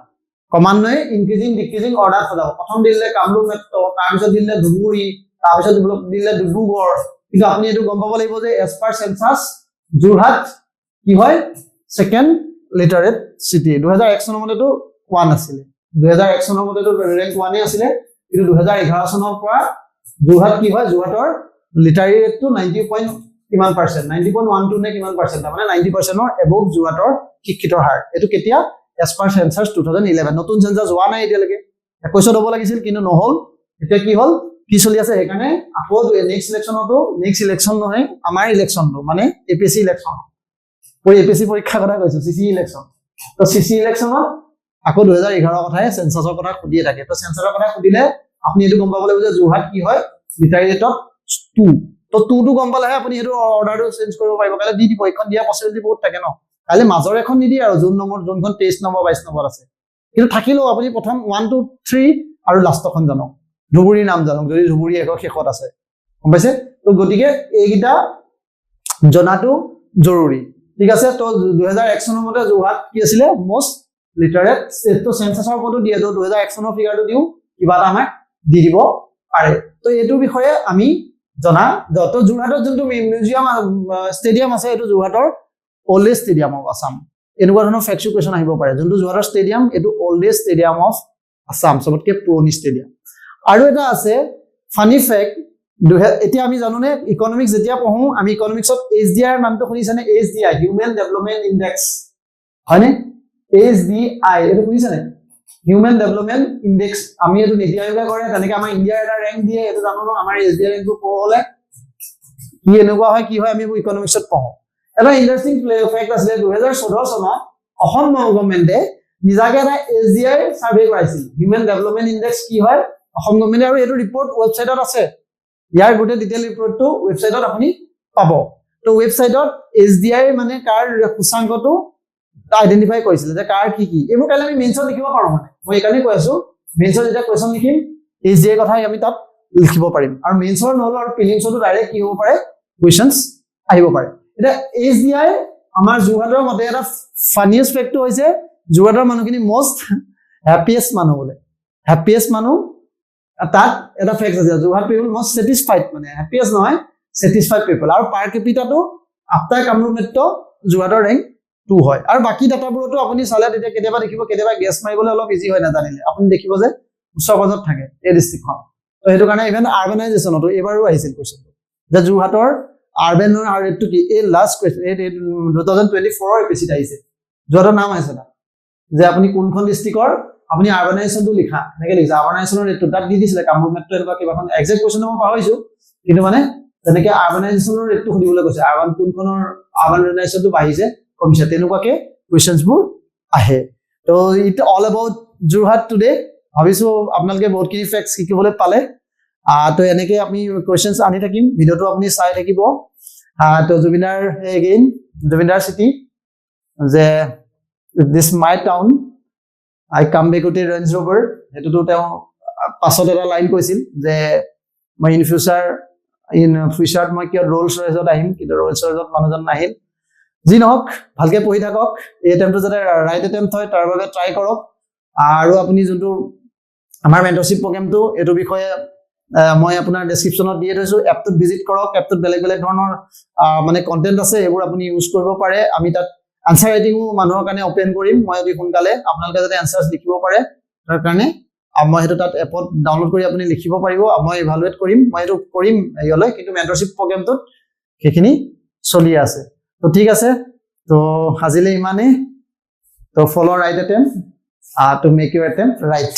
ক্ৰমান্বয়ে ইনক্ৰিজিং ডিক্ৰিজিং অৰ্ডাৰ সজাব প্ৰথম দিলে কামৰূপ মেট্ৰ তাৰপিছত দিলে ধুবুৰী তাৰপিছত দিলে ডিব্ৰুগড় কিন্তু আপুনি এইটো গম পাব লাগিব যে এজ পাৰ চেন্সাছ যোৰহাট কি হয় ছেকেণ্ড লিটাৰেট চিটি 2001 চনৰ মতেতো 1 আছিলে 2001 চনৰ মতেতো ৰেংক 1 আছিলে কিন্তু 2011 চনৰ পৰা যোৰহাট কি হয় যোৰহাটৰ লিটাৰেৰী ৰেটটো 90.12% নে কিমান পাৰ্চেণ্ট মানে 90%ৰ এবভ যোৰহাটৰ শিক্ষিতৰ হাৰ এইটো কেতিয়া এজ পাৰ চেন্সাছ 2011 নতুন চেন্সাছ হোৱা নাই এতিয়ালৈকে 21 হ'ব লাগিছিল কিন্তু নহল এতিয়া কি হ'ল কি চলি আছে সেইকাৰণে আকৌ নেক্সট ইলেকশ্যন নহয় আমাৰ ইলেকশ্যনটো মানে এপিএছচি ইলেকশ্যন এপিএছচি পৰীক্ষাৰ কথা কৈছো চিচি ইলেকশ্যন তো চিচি ইলেকশ্যনত আকৌ 2011 কথাই চেন্সাছৰ কথা সুধিয়ে থাকে তো চেন্সাছৰ কথা সুধিলে আপুনি এইটো গম পাব লাগিব যে যোৰহাট কি হয় লিটাৰেৰী ৰেটত 2 তো 2টো গম পালেহে আপুনি সেইটো অৰ্ডাৰটো চেঞ্জ কৰিব পাৰিব কাইলৈ দি দিব এইখন দিয়া পচিবিলিটি বহুত থাকে ন কাইলৈ মাজৰ এখন নিদিয়ে আৰু যোনখন 23 নম্বৰ 22 নম্বৰ আছে কিন্তু থাকিলেও আপুনি প্ৰথম 1 2 3 আৰু লাষ্টখন জানক ধুবুৰীৰ নাম জানক যদি ধুবুৰী একৰ শেষত আছে গম পাইছে তো গতিকে এইকেইটা জনাটো জৰুৰী ঠিক আছে তো 2001 চনৰ মতে যোৰহাট কি আছিলে মোষ্ট লিটাৰেট ষ্টেটটো চেন্সাছৰ ওপৰতো দিয়ে তো 2001 চনৰ ফিগাৰটো দিও কিবা এটা আমাক দি দিব পাৰে তো এইটো বিষয়ে আমি জনা তো যোৰহাটৰ যোনটো মিউজিয়াম ষ্টেডিয়াম আছে এইটো যোৰহাটৰ ওল্ডেষ্ট ষ্টেডিয়াম অফ আছাম এনেকুৱা ধৰণৰ ফেক্টচু কুৱেশ্যন আহিব পাৰে যোনটো যোৰহাটৰ ষ্টেডিয়াম এইটো ওল্ডেষ্ট ষ্টেডিয়াম অফ আছাম চবতকৈ পুৰণি ষ্টেডিয়াম আৰু এটা আছে ফানি ফেক্ট এতিয়া আমি জানোনে ইকনমিক্স যেতিয়া পঢ়ো আমি ইকনমিক্সত HDI নামটো শুনিছেনে HDI হিউমেন ডেভেলপমেণ্ট ইনডেক্স হয়নে HDI এইটো শুনিছেনে হিউমেন ডেভেলপমেণ্ট ইনডেক্স আমি এইটো নীতি আয়োগে কৰে তেনেকৈ আমাৰ ইণ্ডিয়াৰ এটা ৰেংক দিয়ে এইটো জানো ন আমাৰ HDI ৰেংকটো পোৱা হ'লে কি এনেকুৱা হয় কি হয় আমি ইকনমিক্সত পঢ়ো এটা ইণ্টাৰেষ্টিং ফেক্ট আছিলে 2014 চনত অসম গভৰ্ণমেণ্টে নিজাকে এটা HDI সাৰ্ভে কৰাইছিল হিউমেন ডেভেলপমেণ্ট ইনডেক্স কি হয় অসম গভৰ্ণমেণ্টে আৰু এইটো ৰিপৰ্ট ৱেবছাইটত আছে ইয়াৰ গোটেই ডিটেইল ৰিপৰ্টটো ৱেবছাইটত আপুনি পাব তো ৱেবছাইটত HDI মানে কাৰ সূচাংকটো আইডেন্টিফাই কৰিছিল যে কাৰ কি এইবোৰ কাইলৈ আমি মেইনছত লিখিব পাৰোঁ মানে মই এইকাৰণে কৈ আছো মেইনছত যেতিয়া কুৱেশ্যন লিখিম HDI কথাই আমি তাত লিখিব পাৰিম আৰু মেইনছৰ নহ'লে আৰু প্ৰিলিমছতো ডাইৰেক্ট কি হ'ব পাৰে কুৱেশ্যনছ আহিব পাৰে এতিয়া HDI আমাৰ যোৰহাটৰ মতে এটা ফানিয়েষ্ট ফেক্টটো হৈছে যোৰহাটৰ মানুহখিনি মষ্ট হেপিয়েষ্ট মানুহ বোলে হেপিয়েষ্ট মানুহ তাত এটা ফেক্ট আছে যোৰহাট পিপল মষ্ট ছেটিছফাইড মানে হেপিয়েষ্ট নহয় ছেটিছফাইড পিপল আৰু পাৰ কেপিটাটো আফটাৰ কামৰূপ মেট্ৰ' যোৰহাটৰ ৰেংক 2 হয় আৰু বাকী ডাটাবোৰতো আপুনি চালে তেতিয়া কেতিয়াবা দেখিব কেতিয়াবা গেছ মাৰিবলৈ অলপ ইজি হয় নাজানিলে আপুনি দেখিব যে ওচৰ পাজত থাকে এই ডিষ্ট্ৰিক্টখন তো সেইটো কাৰণে ইভেন আৰ্বানাইজেশ্যনতো এইবাৰো আহিছিল কুৱেশ্যনটো যে যোৰহাটৰ আৰ্বানৰ ৰেটটো কি এই লাষ্ট কুৱেশ্যন এই 2024 এপিচিড আহিছে যোৰহাটৰ নাম আহিছে না যে আপুনি কোনখন ডিষ্ট্ৰিক্টৰ আপুনি আৰ্বানাইজেশ্যনটো লিখা এনেকৈ লিখিছে আৰ্বানাইজেশ্যনৰ ৰেটটো তাত দি দিছিলে কামৰূপ মেট্ৰ' এনেকুৱা কিবাখন এক্সেক্ট কুৱেশ্যনটো মই পাহৰিছোঁ কিন্তু মানে তেনেকৈ আৰ্বানাইজেশ্যনৰ ৰেটটো সুধিবলৈ কৈছে আৰ্বান কোনখনৰ আৰ্বানাইজেশ্যনটো বাঢ়িছে কমিছে তেনেকুৱাকে কুৱেশ্যনছবোৰ আহে তো it all about Jorhat today ভাবিছোঁ আপোনালোকে বহুতখিনি ফেক্টছ শিকিবলৈ পালে তো এনেকৈ আমি কুৱেশ্যনছ আনি থাকিম ভিডিঅ'টো আপুনি চাই থাকিব তো জুবিনাৰ এগেইন জুবিনাৰ চিটি যে দিছ মাই town I come back with a Range Rover সেইটোতো তেওঁ পাছত এটা লাইন কৈছিল যে মই ইন ফিউচাৰত মই কিয় ৰ'লছ ৰয়েছত আহিম কিন্তু ৰ'লছ ৰয়েছত মানুহজন নাহিল যি নহওক ভালকৈ পঢ়ি থাকক এই এটেম্পটো যাতে ৰাইট এটেম্প হয় তাৰ বাবে ট্ৰাই কৰক আৰু আপুনি যোনটো আমাৰ মেণ্টৰশ্বিপ প্ৰগ্ৰেমটো এইটো বিষয়ে মই আপোনাৰ ডেছক্ৰিপশ্যনত দিয়ে থৈছোঁ এপটোত ভিজিট কৰক এপটোত বেলেগ বেলেগ ধৰণৰ মানে কণ্টেণ্ট আছে এইবোৰ আপুনি ইউজ কৰিব পাৰে আমি তাত আনচাৰ ৰাইটিঙো মানুহৰ কাৰণে অপেন কৰিম মই অতি সোনকালে আপোনালোকে যাতে এনচাৰ্ছ লিখিব পাৰে তাৰ কাৰণে মই সেইটো তাত এপত ডাউনলোড কৰি আপুনি লিখিব পাৰিব মই ইভালুৱেট কৰিম মই এইটো কৰিম হেৰিয়লৈ কিন্তু মেণ্টৰশ্বিপ প্ৰগ্ৰেমটোত সেইখিনি চলি আছে তো ঠিক আছে তো আজিলৈ ইমানেই তো follow' right attempt to make Euro attempt right